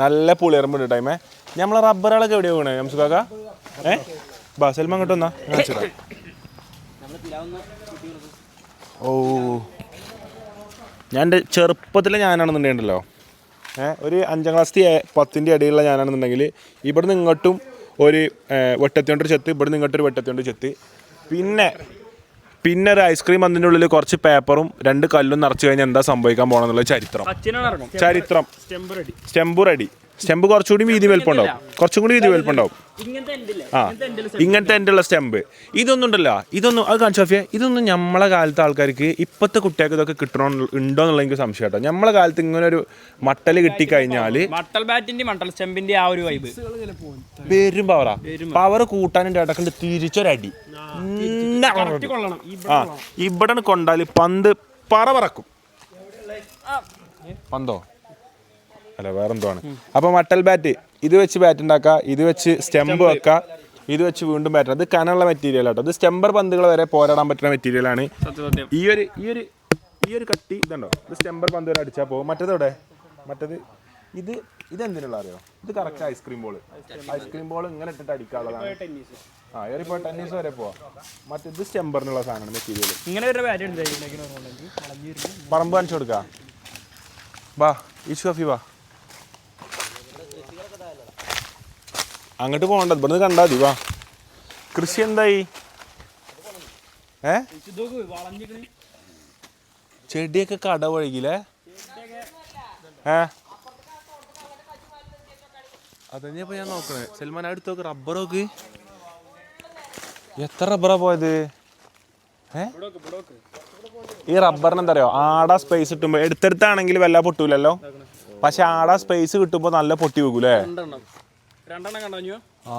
നല്ല പുളിയറമ്പുണ്ട് ടൈമേ. നമ്മളെ റബ്ബറുകളൊക്കെ എവിടെയാ വീണേ ജംസുക്കാക്ക? സൽമാൻ അങ്ങോട്ട് വന്നാ. ഓ, ഞാൻ എൻ്റെ ചെറുപ്പത്തിൽ ഞാനാണെന്നുണ്ടെങ്കിലോ, ഒരു 5ാം ക്ലാസ് 10ൻ്റെ ഇടയിലുള്ള ഞാനാണെന്നുണ്ടെങ്കിൽ ഇവിടുന്ന് ഇങ്ങോട്ടും ഒരു വെട്ടത്തിയോണ്ടൊരു ചെത്ത്, ഇവിടുന്ന് ഇങ്ങോട്ടൊരു വെട്ടത്തിയോണ്ട് ചെത്ത്, പിന്നെ ഒരു ഐസ്ക്രീം അതിൻ്റെ ഉള്ളിൽ കുറച്ച് പേപ്പറും 2 കല്ലും നിറച്ച് കഴിഞ്ഞാൽ എന്താ സംഭവിക്കാൻ പോകണമെന്നുള്ള ചരിത്രം. Stem ready. സ്റ്റെമ്പ് കുറച്ചുകൂടി വീതി വലുപ്പുണ്ടാവും, ആ ഇങ്ങനത്തെ എൻ്റെ ഉള്ള സ്റ്റെമ്പ്. ഇതൊന്നും ഉണ്ടല്ലോ, അത് കാണിച്ചാഫിയ, ഇതൊന്നും നമ്മളെ കാലത്തെ ആൾക്കാർക്ക്, ഇപ്പോഴത്തെ കുട്ടികൾക്ക് ഇതൊക്കെ ഉണ്ടോ എന്നുള്ള എനിക്ക് സംശയം കേട്ടോ. നമ്മളെ കാലത്ത് ഇങ്ങനെ ഒരു മട്ടൽ കിട്ടിക്കഴിഞ്ഞാൽ വരും പവർ കൂട്ടാനും ഇടക്കണ്ട് തിരിച്ചൊരടി. ആ ഇവിടെ കൊണ്ടാല് പന്ത് പറക്കും. പന്തോ അല്ല വേറെന്തോ ആണ്. അപ്പൊ മട്ടൽ ബാറ്റ്, ഇത് വെച്ച് ബാറ്റ് ഉണ്ടാക്കുക, ഇത് വെച്ച് സ്റ്റെമ്പ് വെക്കുക, ഇത് വെച്ച് വീണ്ടും ബാറ്റ്. അത് കനുള്ള മെറ്റീരിയൽ ആട്ടോ. ഇത് സ്റ്റെമ്പർ പന്തുകൾ വരെ പോരാടാൻ പറ്റുന്ന മെറ്റീരിയലാണ്. ഈ ഒരു കട്ടി ഇതുണ്ടോ, ഇത് സ്റ്റെമ്പർ പന്ത് വരെ അടിച്ചാൽ പോകും. മറ്റേതോടെ ഇതെന്തിനുള്ള അറിയോ? ഇത് കറക്റ്റ് ഐസ്ക്രീം ബോൾ ഇങ്ങനെ ഇട്ടിട്ട് അടിക്കാനുള്ളതാണ്. ഏറിപ്പോ ടെന്നീസ് വരെ പോവാം. മറ്റേത് സ്റ്റെമ്പറിനുള്ള സാധനമാണ് മെറ്റീരിയൽ. പറമ്പ് കാണിച്ചു കൊടുക്ക. വാ ഈശ്വഫി വാ, അങ്ങോട്ട് പോകണ്ട, ഇവിടുന്ന് കണ്ടാ മതി. വാ. കൃഷി എന്തായി? ചെടിയൊക്കെ കട വഴുകില്ലേ? അതന്നെയപ്പോ ഞാൻ നോക്കണേ. സൽമാൻ അടുത്ത് നോക്ക്, റബ്ബർ നോക്ക്. എത്ര റബ്ബറാ പോയത്? ഈ റബ്ബറിന് എന്താ അറിയോ, ആടാ സ്പേസ് കിട്ടുമ്പോ, എടുത്തെടുത്താണെങ്കിൽ വല്ല പൊട്ടൂലല്ലോ, പക്ഷെ ആടാ സ്പേസ് കിട്ടുമ്പോ നല്ല പൊട്ടി വെക്കൂലേ. ആ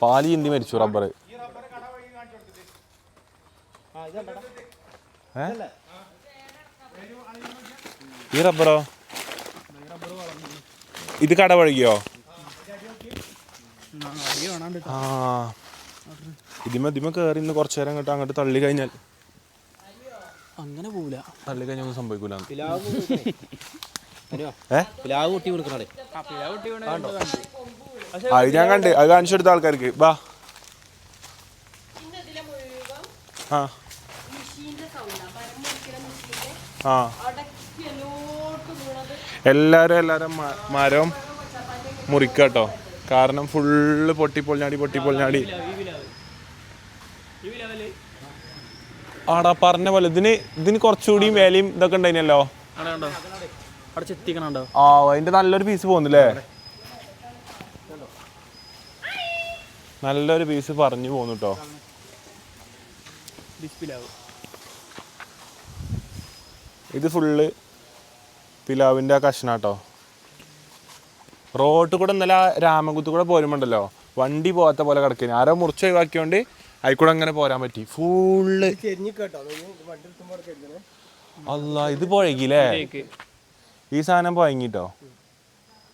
പാലി എന്തി മരിച്ചു റബ്ബർ. ഈ റബ്ബറോ? ഇത് കട വഴുകിയോ? ആ ഇതിമ കയറി ഇന്ന് കുറച്ചു നേരം അങ്ങോട്ട് തള്ളി കഴിഞ്ഞാൽ അങ്ങനെ പോവില്ല. തള്ളി കഴിഞ്ഞാൽ ഒന്നും സംഭവിക്കൂല. അത് ഞാൻ കണ്ട്, അത് കാണിച്ചു കൊടുത്ത ആൾക്കാർക്ക്. ബാ. ആ ആ എല്ലാരും മരം മുറിക്കാട്ടോ. കാരണം ഫുള്ള് പൊട്ടിപ്പൊളിഞ്ഞാടി. ആടാ പറഞ്ഞ പോലെ ഇതിന് കുറച്ചുകൂടി വേലയും ഇതൊക്കെ ഉണ്ടായിനല്ലോ. ആ അതിന്റെ നല്ലൊരു പീസ് പോകുന്നില്ലേ? നല്ലൊരു പീസ് പറഞ്ഞു പോന്നു കേട്ടോ. ഇത് ഫുള്ള് പിലാവിൻ്റെ ആ കഷ്ണാട്ടോ. റോട്ടിൽ കൂടെ ഇന്നലെ രാമകുത്ത് കൂടെ പോരുമ്പോണ്ടല്ലോ വണ്ടി പോകാത്ത പോലെ കിടക്കുന്നു. ആരോ മുറിച്ച് ഒഴിവാക്കിയോണ്ട് അതിൽക്കൂടെ അങ്ങനെ പോരാൻ പറ്റി. ഫുള്ള് അല്ല ഇത് പുഴകില്ലേ? ഈ സാധനം പുഴങ്ങിട്ടോ.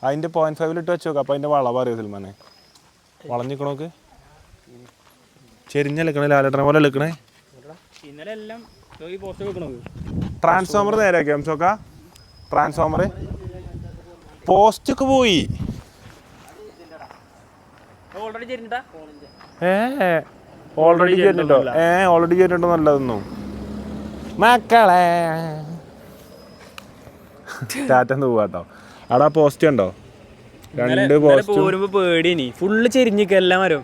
അതിൻ്റെ 0.5 ഇട്ട് വെച്ച് നോക്കാം. അപ്പം അതിൻ്റെ വളവ് അറിയോ സൽമാനെ? വളഞ്ഞിക്കണോക്ക് ചെരിഞ്ഞെടുക്കണേ, ലാലേട്ടനെ പോലെ എടുക്കണേ. ട്രാൻസ്ഫോമർ നേരെയാക്കി നോക്ക. ട്രാൻസ്ഫോമർ പോസ്റ്റൊക്കെ പോയി. ഓൾറെഡി ചേരുന്നുണ്ടോ? ഓൾറെഡി ചേരുന്നുണ്ടോ നല്ലതൊന്നും. മക്കളെ ടാറ്റന്ന് പോവാട്ടോ. അവിടെ പോസ്റ്റ് ഉണ്ടോ? 2 പോസ്റ്റ് പോരുമ്പോ പേടിനി ഫുള്ള് ചെരിഞ്ഞിക്ക എല്ലാം വരും.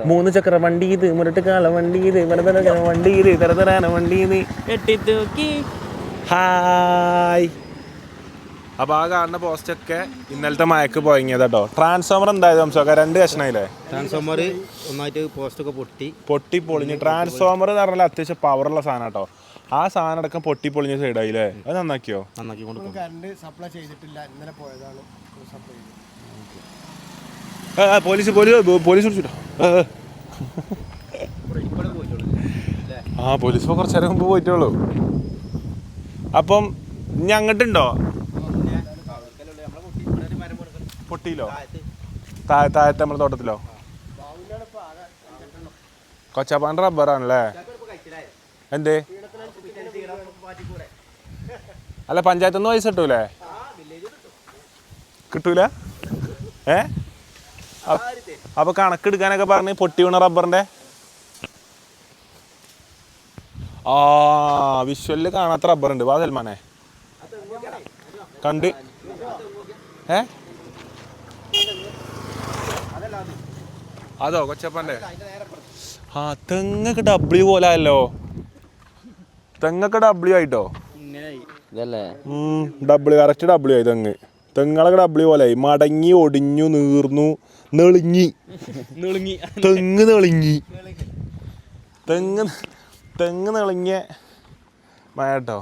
3 ചക്ര വണ്ടി ഇത് മുരട്ട് കാല വണ്ടി ഇത് വണ്ടി ഇത് തരതരാന വണ്ടി ഇത് എട്ടിത്തൂക്കി. ഹായ്. അപ്പൊ ആ കാണുന്ന പോസ്റ്റൊക്കെ ഇന്നലത്തെ മയക്ക് പോയങ്ങിയതാട്ടോ. ട്രാൻസ്ഫോമർ എന്തായത് സംശയമൊക്കെ 2 കഷ്ണയില്ലേ? ട്രാൻസ്ഫോമർ ഒന്നായിട്ട് പോസ്റ്റൊക്കെ പൊട്ടി പൊളിഞ്ഞ്. ട്രാൻസ്ഫോമർ എന്ന് പറഞ്ഞാൽ അത്യാവശ്യം പവറുള്ള സാധനം കേട്ടോ. ആ സാധനം അടക്കം പൊട്ടി പൊളിഞ്ഞ സൈഡായില്ലേ? അത് നന്നാക്കിയോ? നന്നാക്കി കൊടുക്കും. കറണ്ട് സപ്ലൈ ചെയ്തിട്ടില്ല, ഇന്നലെ പോയതാണ് സപ്ലൈ ചെയ്തത്. പോലീസ് വിളിച്ചിട്ടോ. പോലീസ് ഇപ്പോൾ കുറച്ച് നേരം മുമ്പ് പോയിട്ടുള്ളൂ. അപ്പം ഇനി അങ്ങോട്ടുണ്ടോ? പൊട്ടിയില്ലോ? താഴത്തെ നമ്മുടെ തോട്ടത്തിലോ? കൊച്ചാപ്പാൻ്റെ റബ്ബറാണല്ലേ? എന്തേ? അല്ല പഞ്ചായത്തിൽ നിന്ന് പൈസ കിട്ടൂലേ? കിട്ടൂല? അപ്പൊ കണക്കെടുക്കാനൊക്കെ പറഞ്ഞ് പൊട്ടി വീണ റബ്ബറിന്റെ വിഷ്വലില് കാണാത്ത റബ്ബറുണ്ട്. വാ സൽമാനെ കണ്ട്. അതോ കൊച്ചപ്പന്റെ? തെങ്ങൊക്കെ W പോലെ ആയല്ലോ. തെങ്ങൊക്കെ W ആയിട്ടോ. കറക്റ്റ് W ആയി. തെങ്ങളൊക്കെ W പോലെ ആയി. മടങ്ങി ഒടിഞ്ഞു നീർന്നു നെളിങ്ങി. തെങ്ങ് നെളിങ്ങി. തെങ്ങ് നെളിങ്ങിയ മഴട്ടോ.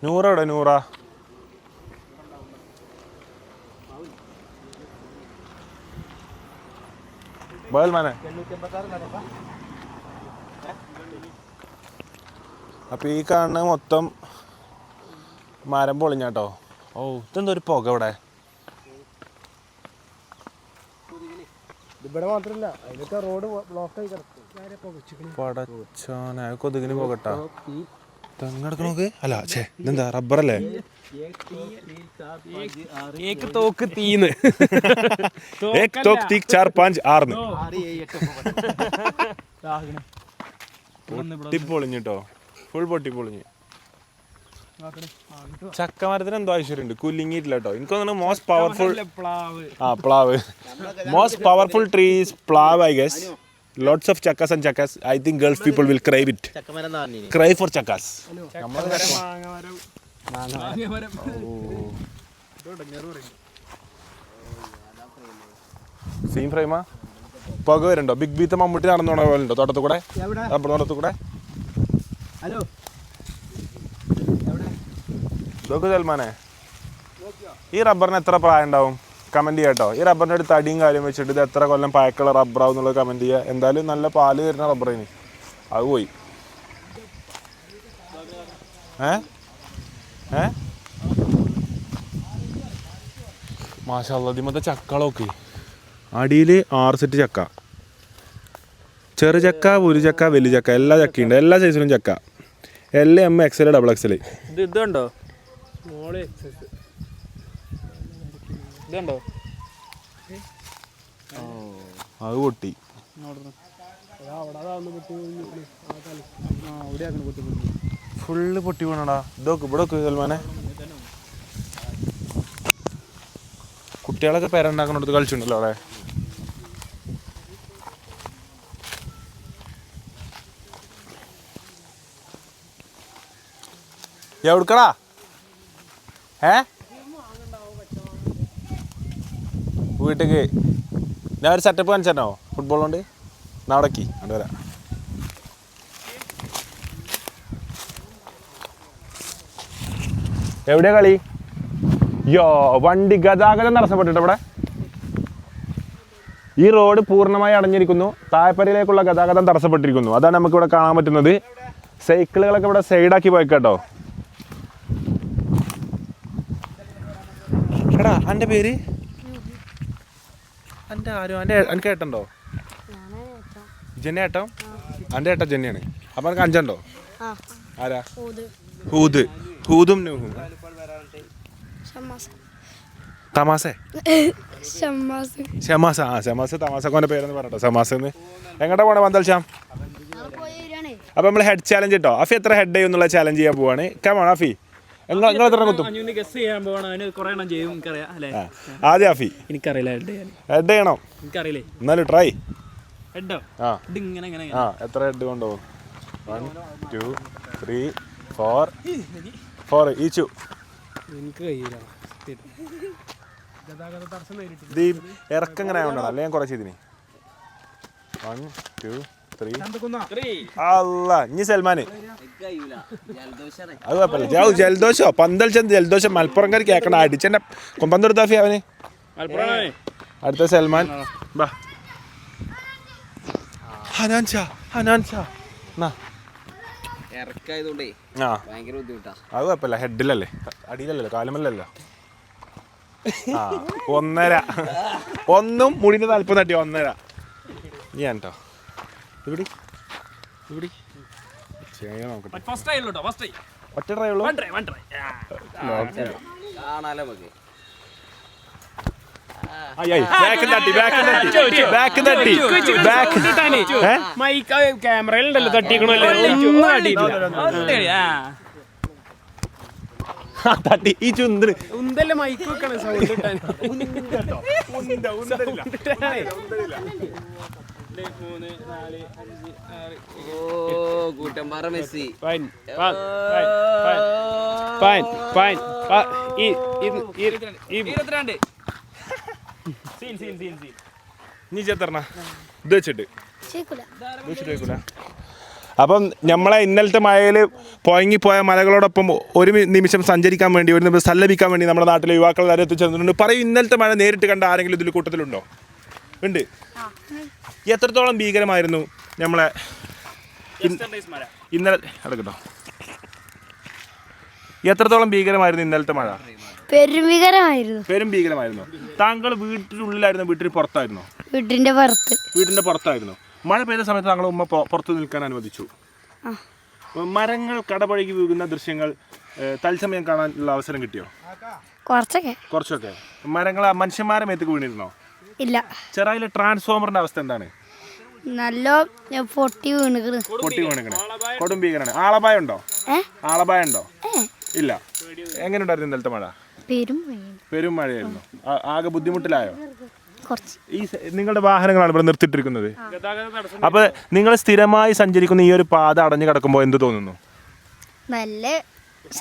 നൂറ എവിടെ? നൂറ ബൽമാനെ. അപ്പൊ ഈ കാണുന്ന മൊത്തം മരം പൊളിഞ്ഞാട്ടോ. ഇതെന്താ ഒരു പുക ഇവിടെ? ഇവിടെ മാത്രല്ല, അതിലൊക്കെ റോഡ് ബ്ലോക്ക് ആയി കിടക്കും. പടച്ചോനെ കൊതുകിന് പോകട്ടാ. തെങ്ങെടുക്ക നോക്ക്. അല്ല ഛേ ഇതെന്താ റബ്ബറല്ലേ? തോക്ക് തീന്ന് പൊട്ടിപ്പൊളിഞ്ഞിട്ടോ. ഫുൾ പൊട്ടിപ്പൊളിഞ്ഞ്. ചക്ക മരത്തിന് എന്തോ ഐശ്വര്യമുണ്ട്. കുലുങ്ങിയിട്ടില്ല കേട്ടോ. എനിക്ക് തോന്നുന്നു മോസ്റ്റ് പവർഫുൾ പ്ലാവ്. മോസ്റ്റ് പവർഫുൾ ട്രീ ഈസ് പ്ലാവ് I guess. Lots of chakas and chakas. I think Gulf people will crave it. Crave for chakas. Scene ഫ്രെയിമാ? പുക വരുന്നുണ്ടോ? ബിഗ് ബീത്തെ മമ്മൂട്ടി നടന്നോണ പോലെ ഉണ്ടോ തോട്ടത്തിൽ കൂടെ? റബ്ബർ തോട്ടത്തിൽ കൂടെ? ഇതൊക്കെ സൽമാനെ, ഈ റബ്ബറിന് എത്ര പ്രായം ഉണ്ടാവും? കമൻറ്റ് ചെയ്യാം കേട്ടോ. ഈ റബ്ബറിൻ്റെ അടുത്ത് തടിയും കാര്യം വെച്ചിട്ട് ഇത് എത്ര കൊല്ലം പഴക്കമുള്ള റബ്ബറാവും എന്നുള്ളത് കമൻറ്റ് ചെയ്യുക. എന്തായാലും നല്ല പാല് തരുന്ന റബ്ബറിന് അത് പോയി. മാഷാ അല്ലാഹ്. ഇതിമത്തെ ചക്കളൊക്കെ അടിയിൽ 6 സെറ്റ് ചക്ക. ചെറു ചക്ക, ഒരു ചക്ക, വലിയ ചക്ക, എല്ലാ ചക്കയുണ്ട്. എല്ലാ സൈസിലും ചക്ക. L, M, XL, XXL. ഇതുണ്ടോ? ഇതുണ്ടോ? അത് പൊട്ടി. ഫുള്ള് പൊട്ടി വീണടാ. ഇതൊക്കെ ഇവിടെ ഒക്കെ സൽമാനെ. കുട്ടികളൊക്കെ പേരുണ്ടാക്കുന്നിടത്ത് കളിച്ചിട്ടുണ്ടല്ലോ അവിടെ. എവിടുക്കടാ? വീട്ടിലേക്ക് ഞാൻ ഒരു സെറ്റപ്പ് കാണിച്ചോ ഫുട്ബോൾ കൊണ്ട് നാടക്കി അവിടെ വരാം. എവിടെയാ കളി? യോ വണ്ടി ഗതാഗതം തടസ്സപ്പെട്ടിട്ട് ഇവിടെ ഈ റോഡ് പൂർണ്ണമായി അടഞ്ഞിരിക്കുന്നു. തായപ്പരയിലേക്കുള്ള ഗതാഗതം തടസ്സപ്പെട്ടിരിക്കുന്നു. അതാണ് നമുക്കിവിടെ കാണാൻ പറ്റുന്നത്. സൈക്കിളുകളൊക്കെ ഇവിടെ സൈഡാക്കി പോയിക്കട്ടോ. എടാ എൻ്റെ പേര് എൻ്റെ ആരും എനിക്ക് ഏട്ടണ്ടോ? ജെന്നി ഏട്ടൻ? എൻ്റെ ഏട്ടൻ ജെന്നിയാണ്. അപ്പം എനിക്ക് അഞ്ചുണ്ടോ? ആരാ? ഹൂദും നൂഹും. തമാസേ? ഷമാസ. ഷമാസ് തമാസക്കോൻ്റെ പേരെന്ന് പറയട്ടോ. ഷമാസെന്ന്. എങ്ങോട്ടാ പോണേ പന്തൽശാം? അപ്പം നമ്മൾ ഹെഡ് ചാലഞ്ച് കേട്ടോ. അഫി എത്ര ഹെഡ് ചെയ്യും എന്നുള്ള ചാലഞ്ച് ചെയ്യാൻ പോവാണ്. കമോൺ അഫി, നിങ്ങൾ എത്ര കുത്തും? ആദ്യം അഫി. എനിക്കറിയില്ല ഹെഡ് ചെയ്യണം. എനിക്കറിയില്ലേ എന്നാലും ട്രൈ. ഹെഡോ? എത്ര ഹെഡ് കൊണ്ടുപോകും? 1 2 3 4 ഈച്ചു. എനിക്ക് കഴിയില്ല. ഇത് ഇറക്കം എങ്ങനെ ആയതുകൊണ്ടാണ്, അല്ലെ ഞാൻ കുറേ ചെയ്തിന്. 1 2 3 അല്ല. ഇനി സൽമാന് അത് കുഴപ്പമില്ല. ജലദോഷോ പന്തൽ ചെന്ന് ജലദോഷം മലപ്പുറംകാർ കേൾക്കണ അടിച്ചെന്നെ പന്തെടുത്താഫി അവന്. അടുത്ത സൽമാൻ. ഹനാൻ ഷാ. അത് കുഴപ്പമില്ല. ഹെഡിലല്ലേ, അടിയിലല്ലോ, കാലുമല്ലല്ലോ. 1.5 ഒന്നും മുടിന്റെ തലപ്പം തട്ടി 1.5. ഞാൻ കേട്ടോ ഇവിടെ നോക്കട്ടെ. ഒറ്റ ട്രൈ ഉള്ളൂ. ക്യാമറയിലുണ്ടല്ലോ തട്ടിക്കണല്ലോ. തട്ടി ഈ ചുന്തിന് ഉന്തല്ലേ മൈക്ക് വെക്കണം സൗണ്ട് കിട്ടാൻ. നീ ചേർത്തറ ഇത് വെച്ചിട്ട് വെക്കൂല. അപ്പം നമ്മളെ ഇന്നലത്തെ മഴയിൽ പോയങ്ങിപ്പോയ മലകളോടൊപ്പം ഒരു നിമിഷം സഞ്ചരിക്കാൻ വേണ്ടി, ഒരു നിമിഷം സല്ലപിക്കാൻ വേണ്ടി നമ്മുടെ നാട്ടിലെ യുവാക്കൾ വരെ എത്തിച്ചേർന്നിട്ടുണ്ട്. പറയും, ഇന്നലത്തെ മഴ നേരിട്ട് കണ്ട ആരെങ്കിലും ഇതിൽ കൂട്ടത്തിലുണ്ടോ? ഉണ്ട്. എത്രത്തോളം ഭീകരമായിരുന്നു നമ്മളെ ഇന്നലെ? അടക്കട്ടോ. എത്രത്തോളം ഭീകരമായിരുന്നു ഇന്നലത്തെ മഴ? പെരും ഭീകരമായിരുന്നു. താങ്കൾ വീട്ടിനുള്ളിലായിരുന്നു, വീട്ടിന് പുറത്തായിരുന്നോ? വീടിന്റെ പുറത്തായിരുന്നു. മഴ പെയ്ത സമയത്ത് താങ്കൾ ഉമ്മ പുറത്ത് നിൽക്കാൻ അനുവദിച്ചു. മരങ്ങൾ കടപഴകി വീഴുന്ന ദൃശ്യങ്ങൾ തത്സമയം കാണാനുള്ള അവസരം കിട്ടിയോ? കുറച്ചൊക്കെ. മരങ്ങൾ മനുഷ്യന്മാരെ മേത്തേക്ക് വീണിരുന്നോ? ഇല്ല. ചെറായിലെ ട്രാൻസ്ഫോമറിന്റെ അവസ്ഥ എന്താണ്? പൊട്ടി വീണിക്കണ്. കൊടും ഭീകരാണ്. ആളപായം ഉണ്ടോ? ഇല്ല. എങ്ങനെയുണ്ടായിരുന്നു ഇന്നലത്തെ മഴ? പെരും മഴയായിരുന്നു. ആകെ ബുദ്ധിമുട്ടിലായോ? ഈ നിങ്ങളുടെ വാഹനങ്ങളാണ് ഇവിടെ നിർത്തിയിട്ടിരിക്കുന്നത്. അപ്പൊ നിങ്ങൾ സ്ഥിരമായി സഞ്ചരിക്കുന്ന ഈ ഒരു പാത അടഞ്ഞു കിടക്കുമ്പോൾ എന്ത് തോന്നുന്നു? നല്ല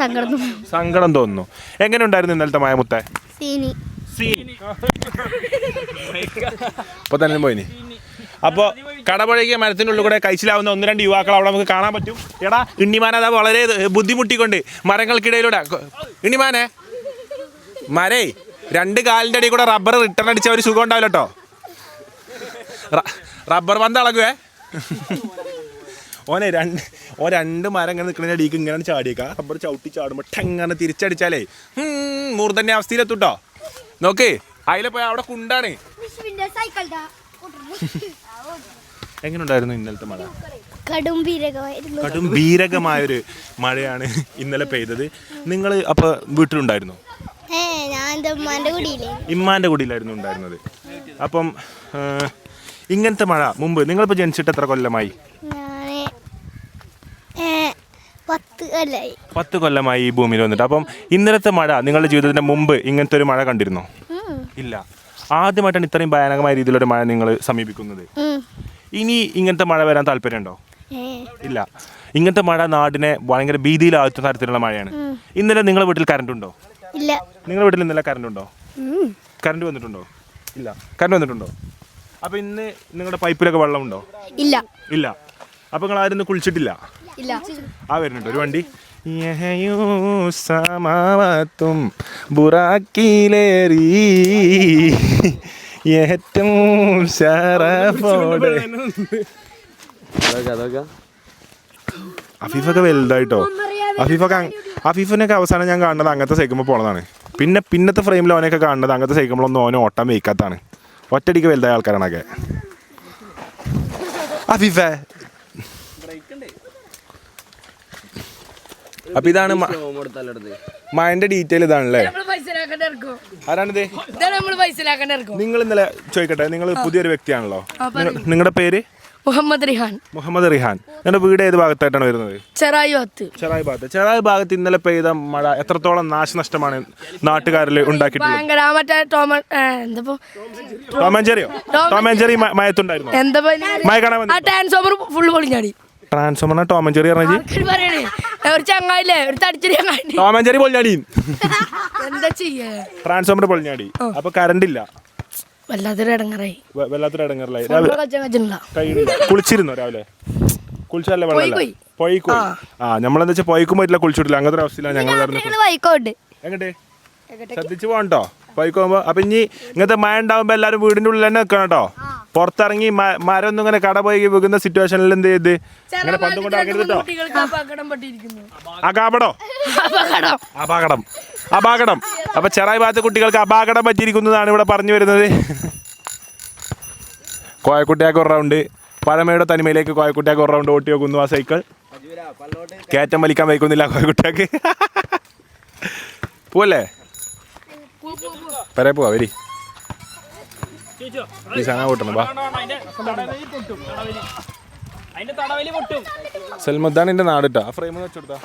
സങ്കടം തോന്നുന്നു. എങ്ങനെ ഉണ്ടായിരുന്നു ഇന്നലത്തെ മഴ മുത്തേ? ഇപ്പൊ തന്നെ പോയിനി. അപ്പോൾ കടപഴകിയ മരത്തിനുള്ളിൽ കൂടെ കഴിച്ചിലാവുന്ന 1-2 യുവാക്കൾ അവിടെ നമുക്ക് കാണാൻ പറ്റും. എടാ ഇണ്ണിമാൻ അതാ വളരെ ബുദ്ധിമുട്ടിക്കൊണ്ട് മരങ്ങൾക്കിടയിലൂടെ. ഇണ്ണിമാനെ മരേ 2 കാലിൻ്റെ അടിയിൽ കൂടെ റബ്ബർ റിട്ടേൺ അടിച്ച ഒരു സുഖം ഉണ്ടാവില്ല കേട്ടോ. റബ്ബർ പന്ത് ഇളകുവേ. ഓനെ 2 മരം ഇങ്ങനെ നിൽക്കുന്ന അടിക്ക് ഇങ്ങനെ ചാടിയേക്കാം. റബ്ബർ ചവിട്ടി ചാടുമ്പോൾ ടെങ്ങനെ തിരിച്ചടിച്ചാലേ മൂർധന്യ അവസ്ഥയിലെത്തുട്ടോ. നോക്ക് അതിലെ പോയി അവിടെ കുണ്ടാണ്. എങ്ങനെയുണ്ടായിരുന്നു ഇന്നലത്തെ മഴ? കടും ഭീരകമായൊരു മഴയാണ് ഇന്നലെ പെയ്തത്. നിങ്ങൾ അപ്പോൾ വീട്ടിലുണ്ടായിരുന്നു? ഇമ്മാൻ്റെ കുടിയിലായിരുന്നു ഉണ്ടായിരുന്നത്. അപ്പം ഇങ്ങനത്തെ മഴ മുമ്പ് നിങ്ങളിപ്പോൾ ജനിച്ചിട്ട് എത്ര കൊല്ലമായി? 10 കൊല്ലമായി ഈ ഭൂമിയിൽ വന്നിട്ട്. അപ്പം ഇന്നലത്തെ മഴ നിങ്ങളുടെ ജീവിതത്തിന് മുമ്പ് ഇങ്ങനത്തെ ഒരു മഴ കണ്ടിരുന്നോ? ഇല്ല. ആദ്യമായിട്ടാണ് ഇത്രയും ഭയാനകമായ രീതിയിലൊരു മഴ നിങ്ങൾ സമീപിക്കുന്നത്. ഇനി ഇങ്ങനത്തെ മഴ വരാൻ താല്പര്യമുണ്ടോ? ഇല്ല. ഇങ്ങനത്തെ മഴ നാടിനെ ഭയങ്കര ഭീതിയിലാഴ്ത്തുന്ന തരത്തിലുള്ള മഴയാണ്. ഇന്നലെ നിങ്ങളുടെ വീട്ടിൽ കറണ്ട് ഉണ്ടോ? ഇല്ല. നിങ്ങളുടെ വീട്ടിൽ ഇന്നലെ കറണ്ട് ഉണ്ടോ? കറണ്ട് വന്നിട്ടുണ്ടോ? ഇല്ല. കറണ്ട് വന്നിട്ടുണ്ടോ? അപ്പോൾ ഇന്ന് നിങ്ങളുടെ പൈപ്പിലൊക്കെ വെള്ളമുണ്ടോ? ഇല്ല. ഇല്ല. അപ്പോൾ നിങ്ങൾ ആരും കുളിച്ചിട്ടില്ല? ഇല്ല. വരുന്നുണ്ട് ഒരു വണ്ടി. സമാവത്തും ബുറാക്കിലേറി ഏറ്റവും ശരഫോടെ. അഫീഫൊക്കെ വലുതായിട്ടോ. അഫീഫിനൊക്കെ അവസാനം ഞാൻ കാണുന്നത് അങ്ങനത്തെ സൈക്കിൾ പോണതാണ്. പിന്നത്തെ ഫ്രെയിമിൽ ഓനൊക്കെ കാണുന്നത് അങ്ങനത്തെ സൈക്കിളൊന്നും ഓനെ ഓട്ടം വയ്ക്കാത്താണ്. ഒറ്റടിക്ക് വലുതായ ആൾക്കാരാണൊക്കെ. അഫീഫേ, അപ്പൊ ഇതാണ് മഴന്റെ ഡീറ്റെയിൽ ഇതാണല്ലേ. ആരാണിത്? നിങ്ങൾ ഇന്നലെ ചോദിക്കട്ടെ, നിങ്ങൾ പുതിയൊരു വ്യക്തിയാണല്ലോ. നിങ്ങളുടെ പേര്? മുഹമ്മദ് റിഹാൻ. മുഹമ്മദ് റിഹാൻ. നിങ്ങളുടെ വീട് ഏത് ഭാഗത്തായിട്ടാണ് വരുന്നത്? ചെറായി ഭാഗത്ത്. ചെറായി ഭാഗത്ത് ഇന്നലെ പെയ്ത മഴ എത്രത്തോളം നാശനഷ്ടമാണ് നാട്ടുകാരിൽ ഉണ്ടാക്കിയിട്ടുള്ളത്? ടോമഞ്ചേരി മയത്തുണ്ടായിരുന്നു. മഴ കാണാൻ ട്രാൻസ്ഫോമർ ഫുൾ പൊളിഞ്ഞാടി. ട്രാൻസ്ഫോമർ ടോമഞ്ചേരി ടോമഞ്ചേരി പൊളിഞ്ഞാടി. എന്താ ചെയ്യാ? ട്രാൻസ്ഫോമർ പൊളിഞ്ഞാടി. അപ്പൊ കറണ്ട് ഇല്ല. വല്ലാത്തൊരു ഇടങ്ങറായി. കുളിച്ചിരുന്നോ രാവിലെ? കുളിച്ചല്ലേ വെള്ളം പൊയ്ക്കോ? നമ്മളെന്താ വെച്ചാൽ പൊയ്ക്കും പറ്റില്ല, കുളിച്ചിട്ടില്ല. അങ്ങനത്തെ ഒരു അവസ്ഥയിലാണ് ഞങ്ങൾ എങ്ങോട്ട് ശ്രദ്ധിച്ചു പോകണ്ടോ പൊയ്ക്കുമ്പോ. അപ്പൊ ഇനി ഇങ്ങനത്തെ മഴ ഉണ്ടാവുമ്പോ എല്ലാവരും വീടിന്റെ ഉള്ളിൽ തന്നെ നിൽക്കണം കേട്ടോ. പുറത്തിറങ്ങി മരം ഒന്നും ഇങ്ങനെ കട പോയി വെക്കുന്ന സിറ്റുവേഷനിൽ എന്ത് ചെയ്ത് ഇങ്ങനെ പന്തും കൊണ്ട് ഇറങ്ങരുത് കേട്ടോ. അപകടം. അപ്പൊ ചെറായി ഭാഗത്തെ കുട്ടികൾക്ക് അപകടം പറ്റിയിരിക്കുന്നതാണ് ഇവിടെ പറഞ്ഞു വരുന്നത്. കോയക്കുട്ടിയാക്ക് ഒരു റൗണ്ട്, പഴമയുടെ തനിമയിലേക്ക് കോയക്കുട്ടിയാക്ക് ഒരു റൗണ്ട് ഓട്ടി വെക്കുന്നു. ആ സൈക്കിൾ കയറ്റം വലിക്കാൻ വയ്ക്കുന്നില്ല കോയക്കുട്ടിയാക്ക്. പോവല്ലേ? പെരേ പോവാ. വരി ഈ സാധനം കൂട്ടണം. ബാ സൽമദ്ദാണ് എൻ്റെ നാട് കേട്ടോ. ആ frame വെച്ചെടുത്താ.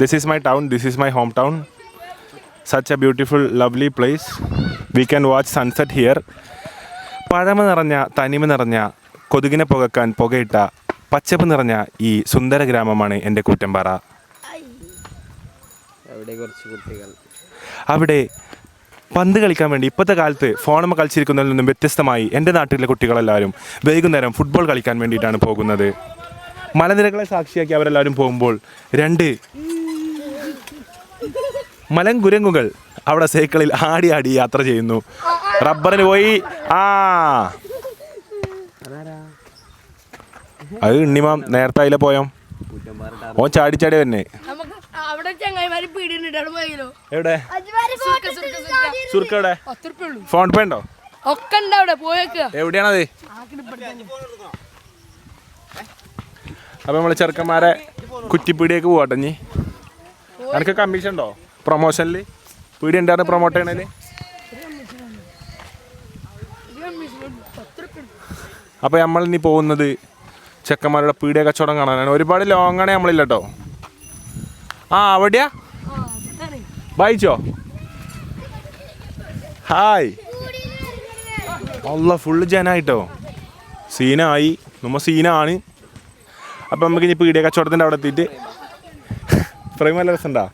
This is my town, this is my hometown. Such a beautiful, lovely place. We can watch sunset here. പഴമ നിറഞ്ഞ, തനിമ നിറഞ്ഞ, കൊതുകിനെ പുകക്കാൻ പുകയിട്ട, പച്ചപ്പ് നിറഞ്ഞ ഈ സുന്ദര ഗ്രാമമാണ് എൻ്റെ കൂറ്റമ്പാറ. അവിടെ പന്ത് കളിക്കാൻ വേണ്ടി ഇപ്പോഴത്തെ കാലത്ത് ഫോണുമ്മ കളിച്ചിരിക്കുന്നതിൽ നിന്നും വ്യത്യസ്തമായി എൻ്റെ നാട്ടിലെ കുട്ടികളെല്ലാവരും വൈകുന്നേരം ഫുട്ബോൾ കളിക്കാൻ വേണ്ടിയിട്ടാണ് പോകുന്നത്. മലനിരകളെ സാക്ഷിയാക്കി അവരെല്ലാവരും പോകുമ്പോൾ രണ്ട് മലങ്കുരങ്ങുകൾ അവിടെ സൈക്കിളിൽ ആടി ആടി യാത്ര ചെയ്യുന്നു. റബ്ബറിന് പോയി. അത് ഉണ്ണിമാം നേരത്തെ അതിലെ പോയോ? ഓ ചാടി ചാടി തന്നെ. എവിടെ സുർക്കവിടെ ഫോൺ പേ ഉണ്ടോ? എവിടെയാണത്? അപ്പൊ നമ്മള് ചെറുക്കന്മാരെ കുറ്റിപ്പീടിയേക്ക് പോവാട്ടെ. ഇനി എനിക്ക് കമ്മീഷൻ ഉണ്ടോ പ്രൊമോഷനിൽ? പീടി ഉണ്ടായിരുന്നു പ്രൊമോട്ട് ചെയ്യണേല്. അപ്പൊ നമ്മളിനി പോകുന്നത് ചെക്കന്മാരുടെ പീടിയ കച്ചവടം കാണാനാണ്. ഒരുപാട് ലോങ്ങാണേ നമ്മളില്ല കേട്ടോ. അവിടെയാ വായിച്ചോ? ഹായ് അല്ല, ഫുള്ള് ജനായിട്ടോ. സീനായി, നമ്മ സീനാണ്. അപ്പം നമുക്ക് ഇനി പീടിയ കച്ചവടത്തിൻ്റെ അവിടെ എത്തിയിട്ട് ഫ്രെയിം നല്ല രസമുണ്ടാ.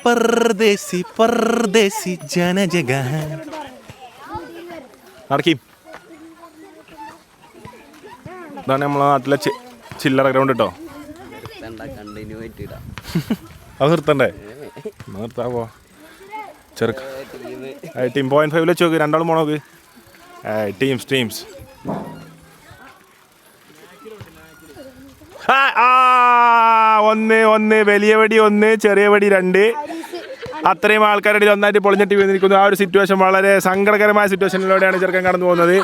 പർദേശി പർദേശി ജനജഗ നടക്കി. ഇതാണ് നമ്മളെ നാട്ടിലെ ചില്ലറ ഗ്രൗണ്ട് കേട്ടോ. അത് നിർത്തണ്ടേ? നിർത്താ പോ ചെറുക്ക. ടീം 0.5 വെച്ച് നോക്ക്. രണ്ടാളും പോണോക്ക്. ടീംസ് ഒന്ന് വലിയ വടി, ഒന്ന് ചെറിയ വടി, 2. അത്രയും ആൾക്കാരുടെ ഒന്നായിട്ട് പൊളിഞ്ഞിട്ട് വീണിരിക്കുന്നു. ആ ഒരു സിറ്റുവേഷൻ വളരെ സങ്കടകരമായ സിറ്റുവേഷനിലൂടെയാണ് ചെറുക്കൻ കടന്നു പോകുന്നത്.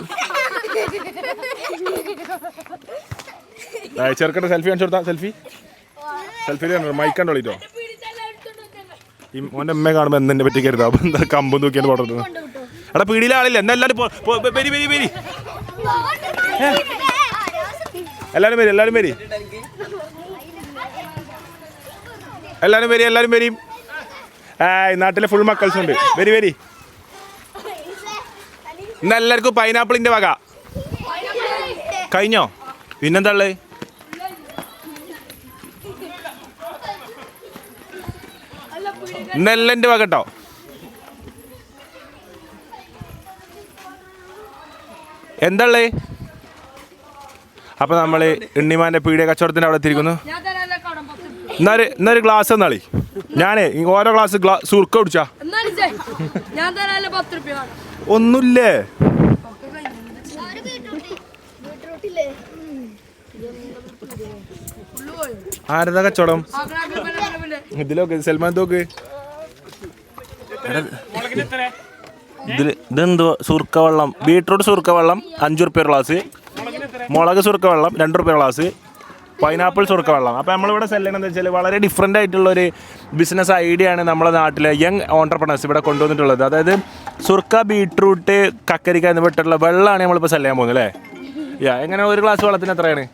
ചെറുക്കൻ്റെ സെൽഫി കാണിച്ചു കൊടുത്താ. സെൽഫി മൈക്ക് കണ്ടോളിട്ടോ. ഈ മോൻ്റെ അമ്മയെ കാണുമ്പോൾ എന്തെന്നെ പറ്റിക്കരുത്. അപ്പം എന്താ കമ്പും തൂക്കിയാണ് പോടുന്നത്. എടാ പീടിയിലെ ആളില്ല. എന്നാ എല്ലാവരും എല്ലാവരും വരും. നാട്ടിലെ ഫുൾ മക്കൾസ് ഉണ്ട്. വരി. ഇന്ന് എല്ലാവർക്കും പൈനാപ്പിളിൻ്റെ വക കഴിഞ്ഞോ? പിന്നെന്താ ഉള്ളത്? ഇന്നെല്ലാം എൻ്റെ വക കേട്ടോ. എന്താള്ളേ? അപ്പോൾ നമ്മൾ ഉണ്ണിമാൻ്റെ പീടിക കച്ചവടത്തിൻ്റെ അവിടെ എത്തിയിരിക്കുന്നു. എന്നൊരു ഗ്ലാസ് എന്നാളി. ഞാനേ ഓരോ ഗ്ലാസ് സുർക്ക കുടിച്ചാ ഒന്നുമില്ലേ? ആരതാ കച്ചവടം? ഇതിലൊക്കെ സൽമാൻ തോക്ക് ഇതെന്തോ സുർക്ക വെള്ളം, ബീട്രൂട്ട് സുർക്ക വെള്ളം 5 റുപ്യ ഗ്ലാസ്, മുളക് സുർക്ക വെള്ളം 2 റുപ്യ ഗ്ലാസ്, പൈനാപ്പിൾ സുർക്ക വെള്ളം. അപ്പോൾ നമ്മളിവിടെ സെല് ചെയ്യണമെന്ന് വെച്ചാൽ വളരെ ഡിഫറെൻ്റ് ആയിട്ടുള്ളൊരു ബിസിനസ് ഐഡിയ ആണ് നമ്മളെ നാട്ടിലെ യങ് ഓണ്ടർപ്രണേഴ്സ് ഇവിടെ കൊണ്ടുവന്നിട്ടുള്ളത്. അതായത് സുർക്ക, ബീട്രൂട്ട്, കക്കരിക്ക എന്നിവട്ടുള്ള വെള്ളമാണ് നമ്മളിപ്പോൾ സെല് ചെയ്യാൻ പോകുന്നത് അല്ലേ? എങ്ങനെ ഒരു ഗ്ലാസ് വെള്ളത്തിന് എത്രയാണ്?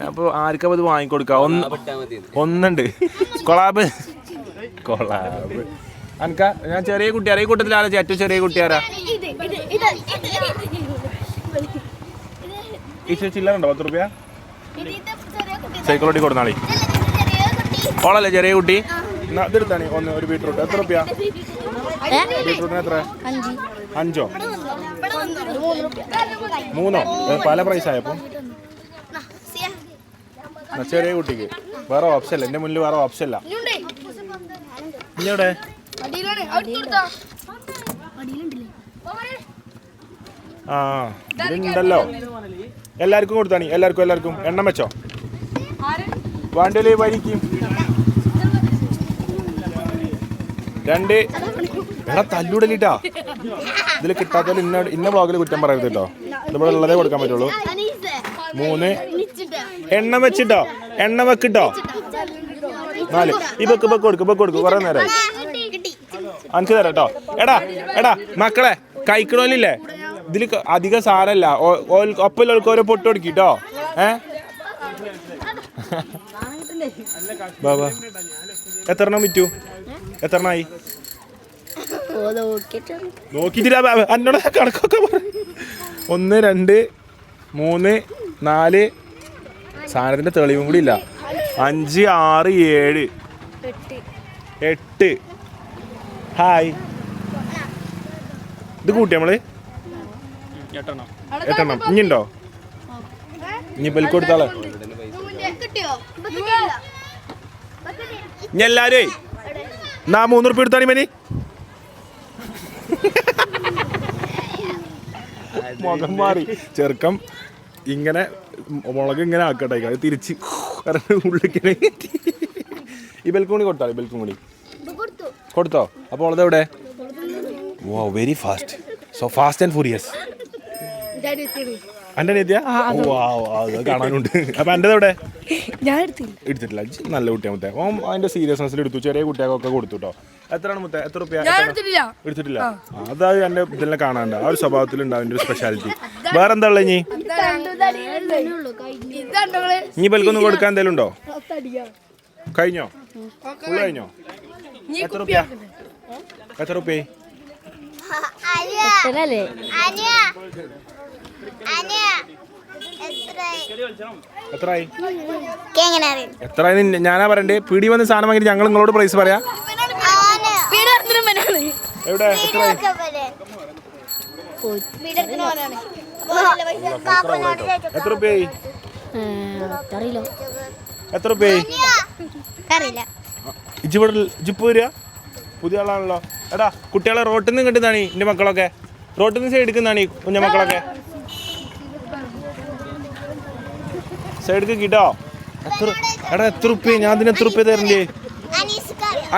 അപ്പോൾ ആർക്കും അത് വാങ്ങിക്കൊടുക്കാം. ഒന്നുണ്ട് കൊളാബ് അനക്ക ഞാൻ ചെറിയ കുട്ടിയാരാ ഈ കൂട്ടത്തിൽ ആരാ ഏറ്റവും ചെറിയ കുട്ടിയാരാ? ഈ ചില്ലറുണ്ടോ 10 റുപ്യ? സൈക്കിളോട്ടി കൊടുത്താളി ഓളല്ലേ ചെറിയ കുട്ടി. ഇതെടുത്താണ് ഒരു ബീട്രൂട്ട് എത്ര റുപ്യ? ബീട്രൂട്ടിന് എത്ര? 5 3 പല പ്രൈസ് ആയപ്പോൾ ചെറിയ കുട്ടിക്ക് വേറെ ഓപ്ഷൻ ഇല്ല. എൻ്റെ മുന്നിൽ വേറെ ഓപ്ഷൻ ഇല്ല. ഇഞ്ഞവിടെ ആ ഇതുണ്ടല്ലോ. എല്ലാവർക്കും കൊടുത്താണ്. എല്ലാവർക്കും എണ്ണം വെച്ചോ. വാണ്ടല് വരിക്കും 2 എടാ തല്ലൂടലിട്ടാ. ഇതിൽ കിട്ടാത്തതിൽ ഇന്ന ബ്ലോഗിൽ കുറ്റം പറയരുത് കേട്ടോ. ഇതിവിടെ ഉള്ളതേ കൊടുക്കാൻ പറ്റുള്ളൂ. 3 എണ്ണം വെച്ചിട്ടോ. എണ്ണം വെക്കിട്ടോ. 4 ഈ ബെക്ക് കൊടുക്കും കുറേ നേരമായി. അനക്ക് തരാം കേട്ടോ. എടാ മക്കളെ കഴിക്കണോലില്ലേ ഇതിൽ അധികം സാരല്ല. ഒപ്പല്ലവർക്ക് ഓരോ പൊട്ട് കൊടുക്കിട്ടോ. ബാബാ എത്രണ്ണം വിറ്റു? എത്രണ്ണായി നോക്കിട്ടില്ല. എന്നോട് കണക്കൊക്കെ പറഞ്ഞു. 1 2 3 4 സാധനത്തിന്റെ തെളിവും കൂടി ഇല്ല. 5 6 7 8. ഹായ് ഇത് കൂട്ടി നമ്മള് 8 ഇനിയുണ്ടോ? ഇനി ബെൽക്ക് കൊടുത്താളെ. ഇനി എല്ലാരും എന്നാ 3 റുപ്യ എടുത്താണി മനി. മുഖം മാറി ചെറുക്കം ഇങ്ങനെ മുളക് ഇങ്ങനെ ആക്കട്ടെ. അത് തിരിച്ച് ഉള്ളിക്കണേ. ഈ ബെൽക്കും കൂടി കൊടുത്താളി. ബെൽക്കും കൂടി കൊടുത്തോ? അപ്പോൾ അതെവിടെ? വോ very fast. So fast and furious. എൻ്റെ എത്തിയാ കാണാനുണ്ട്. അപ്പൊ എൻ്റെ എവിടെ? എടുത്തിട്ടില്ല. നല്ല കുട്ടിയാ മുത്തേ. ഓൻ അതിന്റെ സീരിയസ്നെസ്സിൽ എടുത്തു. ചെറിയ കുട്ടികൾക്കൊക്കെ കൊടുത്തു കേട്ടോ. എത്രയാണ് മുത്തേ? എത്ര റുപ്യ? എടുത്തിട്ടില്ല. അതായത് എൻ്റെ ഇതെല്ലാം കാണാണ്ട് ആ ഒരു സ്വഭാവത്തിലുണ്ട് അതിൻ്റെ ഒരു സ്പെഷ്യാലിറ്റി. വേറെ എന്താ ഉള്ളത്? ഇനി ബൽക്കൊന്നും കൊടുക്കാൻ എന്തെങ്കിലും ഉണ്ടോ? കഴിഞ്ഞോ? ഫുള്ള് കഴിഞ്ഞോ? എത്ര റുപ്യ? എത്ര റുപ്യ? എത്രയായി? ഞാനാ പറയണ്ടേ? പിടി വന്ന് സാധനം വാങ്ങിട്ട് ഞങ്ങൾ നിങ്ങളോട് പ്രൈസ് പറയാ. എവിടെ? എത്ര റുപ്യായി? എത്ര റുപ്യായി? ജിപ്പ് വരിക പുതിയ ആളാണല്ലോ. എടാ കുട്ടികളെ റോട്ടിൽ നിന്ന് കിട്ടുന്നതാണ് എൻ്റെ മക്കളൊക്കെ. റോട്ടിൽ നിന്ന് സൈഡ് എടുക്കുന്നതാണ് ഈ കുഞ്ഞ മക്കളൊക്കെ. സൈഡിക്ക് കിട്ടോ? എടാ എത്ര റുപ്യ? ഞാൻ ഇതിന് എത്ര റുപ്യ തരണ്ടേ?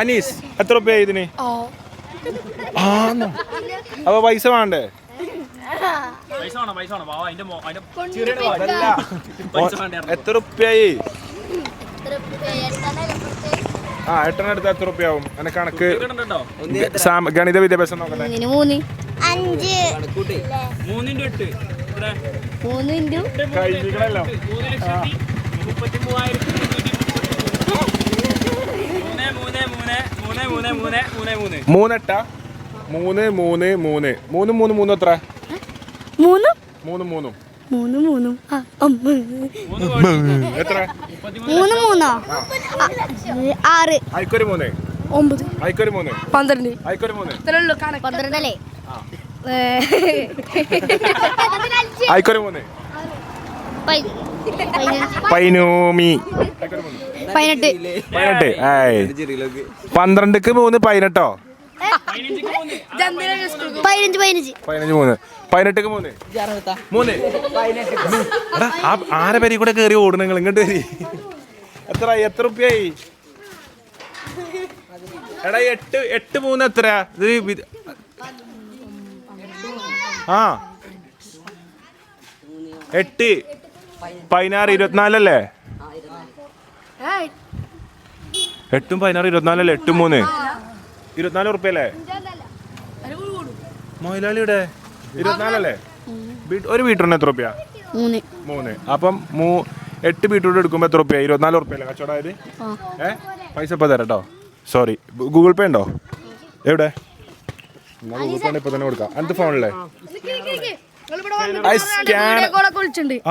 അനീസ് എത്ര റുപ്യ ഇതിന്? ആന്നോ? അപ്പൊ പൈസ വേണ്ടേ? എത്ര റുപ്യായി? 8 എടുത്താൽ എത്ര റുപ്യ ആവും? എന്നെ കണക്ക് ഗണിത വിദ്യാഭ്യാസം നോക്കട്ടെ. 3 കഴിഞ്ഞിക്കണല്ലോ. 3 8 3 3 3 3 3 എത്ര? 3 3 എത്ര? 6 ആയിക്കൊരു 3 9 ആയിക്കൊരു 3 12 ആയിക്കൊരു 3 ഇത്രയുള്ളൂ കണക്ക് 12 അല്ലേ ആയിക്കൊരു 3 പൈനൂമി 18 ഏയ് 12ക്ക് 3 18 15 18ക്ക് 3 എടാ ആരെ പേരി കൂടെ കയറി ഓടും നിങ്ങൾ ഇങ്ങോട്ട് വരി എത്ര റുപ്യായി എടാ 8 3 എത്ര ഇത് ആ 8 16 24 അല്ലേ 8 16 24 അല്ലേ 8 3 24 ഉറുപ്പ്യല്ലേ മൊയിലാളിയുടെ 24 അല്ലേ ഒരു ബീറ്ററിന് എത്ര റുപ്യ 3 അപ്പം 8 ബീറ്റ്റൂട്ട് എടുക്കുമ്പോൾ എത്ര റുപ്യ 24 ഉറുപ്പ്യല്ലേ കച്ചവടമായത് പൈസ ഇപ്പോൾ തരാം കേട്ടോ സോറി ഗൂഗിൾ പേ ഉണ്ടോ എവിടെ എന്നാൽ ഗൂഗിൾ പേ ഇപ്പോൾ തന്നെ കൊടുക്കാം അടുത്ത ഫോണില്ലേ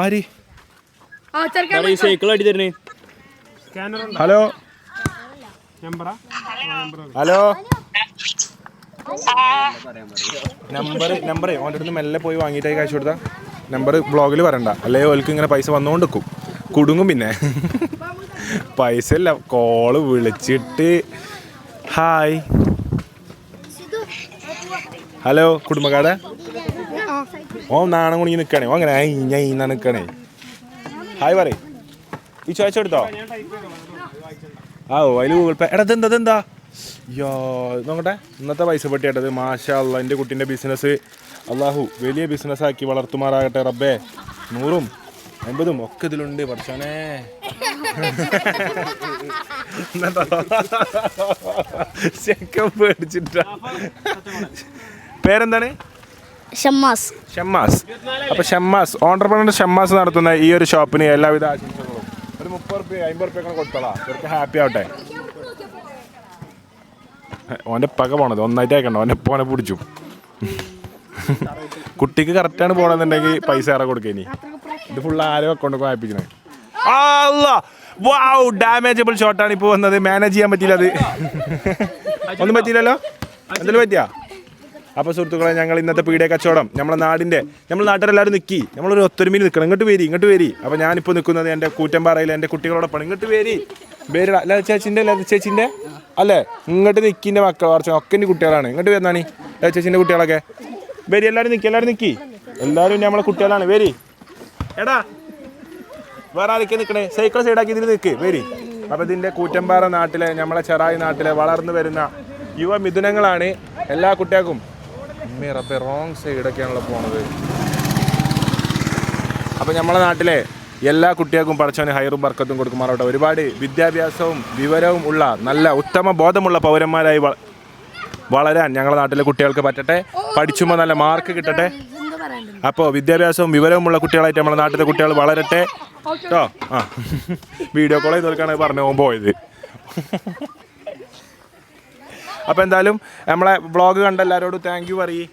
ആരി സൈക്കിൾ അടി തരണേ ഹലോ ഹലോ നമ്പർ ഓൻ്റെ അടുത്ത് മെല്ലെ പോയി വാങ്ങിയിട്ടായി കാശ് കൊടുത്താ നമ്പർ ബ്ലോഗിൽ പറയണ്ട അല്ലെങ്കിൽ ഓൽക്ക് ഇങ്ങനെ പൈസ വന്നുകൊണ്ട് നിൽക്കും കുടുങ്ങും പിന്നെ പൈസ ഇല്ല കോള് വിളിച്ചിട്ട് ഹായ് ഹലോ കുടുംബക്കാരെ ഓ നാണം കുണിങ്ങി നിൽക്കണേ ഓ അങ്ങനെ ഞാൻ നിൽക്കണേ ഹായ് പറയ് ഈ ചോദിച്ചു കൊടുത്തോ ആ ഓ അതിൽ ഗൂഗിൾ പേ എടാ ഇതെന്താ യോ നോക്കട്ടെ ഇന്നത്തെ പൈസ പെട്ടിയാട്ടത് മാഷാ അല്ലാ എൻ്റെ കുട്ടീൻ്റെ ബിസിനസ് അള്ളാഹു വലിയ ബിസിനസ്സാക്കി വളർത്തുമാറാകട്ടെ റബ്ബേ 100ഉം 50ഉം ഒക്കെ ഇതിലുണ്ട് പഠിച്ചോനെ പേടിച്ചിട്ടാ പേരെന്താണ് ഷമ്മാസ് അപ്പൊ ഷമ്മാസ് ഓണ്ടർപ്രണർ ഷമ്മാസ് നടത്തുന്ന ഈ ഒരു ഷോപ്പിന് എല്ലാവിധ ആശംസകളും ഒരു 30 റുപ്യ 50 റുപ്യ കൊടുത്തോളാം ഇവർക്ക് ഹാപ്പി ആവട്ടെ ഓൻ്റെ പക പോണത് ഒന്നായിട്ട് അയക്കണ്ട ഓൻ്റെ പോനെ പിടിച്ചു കുട്ടിക്ക് കറക്റ്റാണ് പോണെന്നുണ്ടെങ്കിൽ പൈസ ഏറെ കൊടുക്കുക ഇനി ഇത് ഫുള്ള് ആരോ അക്കൗണ്ടൊക്കെ വായിപ്പിക്കണേ വാവ് ഡാമേജബിൾ ഷോട്ടാണ് ഇപ്പോൾ വന്നത് മാനേജ് ചെയ്യാൻ പറ്റിയില്ല അത് ഒന്നും പറ്റിയില്ലല്ലോ എന്തെങ്കിലും പറ്റിയാ അപ്പോൾ സുഹൃത്തുക്കളെ ഞങ്ങൾ ഇന്നത്തെ പീഡിയ കച്ചവടം നമ്മുടെ നാട്ടിലെല്ലാവരും നിൽക്കി നമ്മളൊരു ഒത്തൊരുമയിൽ നിൽക്കണം ഇങ്ങോട്ട് വരി അപ്പോൾ ഞാനിപ്പോൾ നിൽക്കുന്നത് എൻ്റെ കൂറ്റമ്പാറയിൽ എൻ്റെ കുട്ടികളോടൊപ്പം ഇങ്ങോട്ട് വരി അല്ല ചേച്ചിൻ്റെ അല്ലേ ഇങ്ങോട്ട് നിൽക്കിൻ്റെ മക്കൾ കുറച്ച് ഒക്കെ എൻ്റെ കുട്ടികളാണ് ഇങ്ങോട്ട് വരുന്നാണ് ചേച്ചിൻ്റെ കുട്ടികളൊക്കെ വരി എല്ലാവരും നിൽക്കി എല്ലാവരും നമ്മളെ കുട്ടികളാണ് വരി എടാ വേറെ ആരൊക്കെ നിൽക്കണേ സൈക്കിൾ സൈഡാക്കി ഇതിൽ നിൽക്ക് വരി അപ്പോൾ ഇതിൻ്റെ കൂറ്റമ്പാറ നാട്ടിലെ നമ്മളെ ചെറായി നാട്ടിലെ വളർന്നു വരുന്ന യുവ മിഥുനങ്ങളാണ് എല്ലാ കുട്ടികൾക്കും റബ്ബേ റോങ് സൈഡൊക്കെയാണല്ലോ പോണത് അപ്പോൾ നമ്മളെ നാട്ടിലെ എല്ലാ കുട്ടികൾക്കും പഠിച്ചവന് ഹൈറും ബർക്കത്തും കൊടുക്കുമാറോട്ടെ ഒരുപാട് വിദ്യാഭ്യാസവും വിവരവും ഉള്ള നല്ല ഉത്തമ ബോധമുള്ള പൗരന്മാരായി വളരാൻ ഞങ്ങളുടെ നാട്ടിലെ കുട്ടികൾക്ക് പറ്റട്ടെ പഠിച്ചുമ്പോൾ നല്ല മാർക്ക് കിട്ടട്ടെ അപ്പോൾ വിദ്യാഭ്യാസവും വിവരവുമുള്ള കുട്ടികളായിട്ട് നമ്മുടെ നാട്ടിലെ കുട്ടികൾ വളരട്ടെ കേട്ടോ ആ വീഡിയോ കോൾ ചെയ്തൊക്കെയാണ് പറഞ്ഞു പോയത് അപ്പോൾ എന്തായാലും നമ്മളെ വ്ളോഗ് കണ്ട എല്ലാവരോടും താങ്ക് യു പറയ്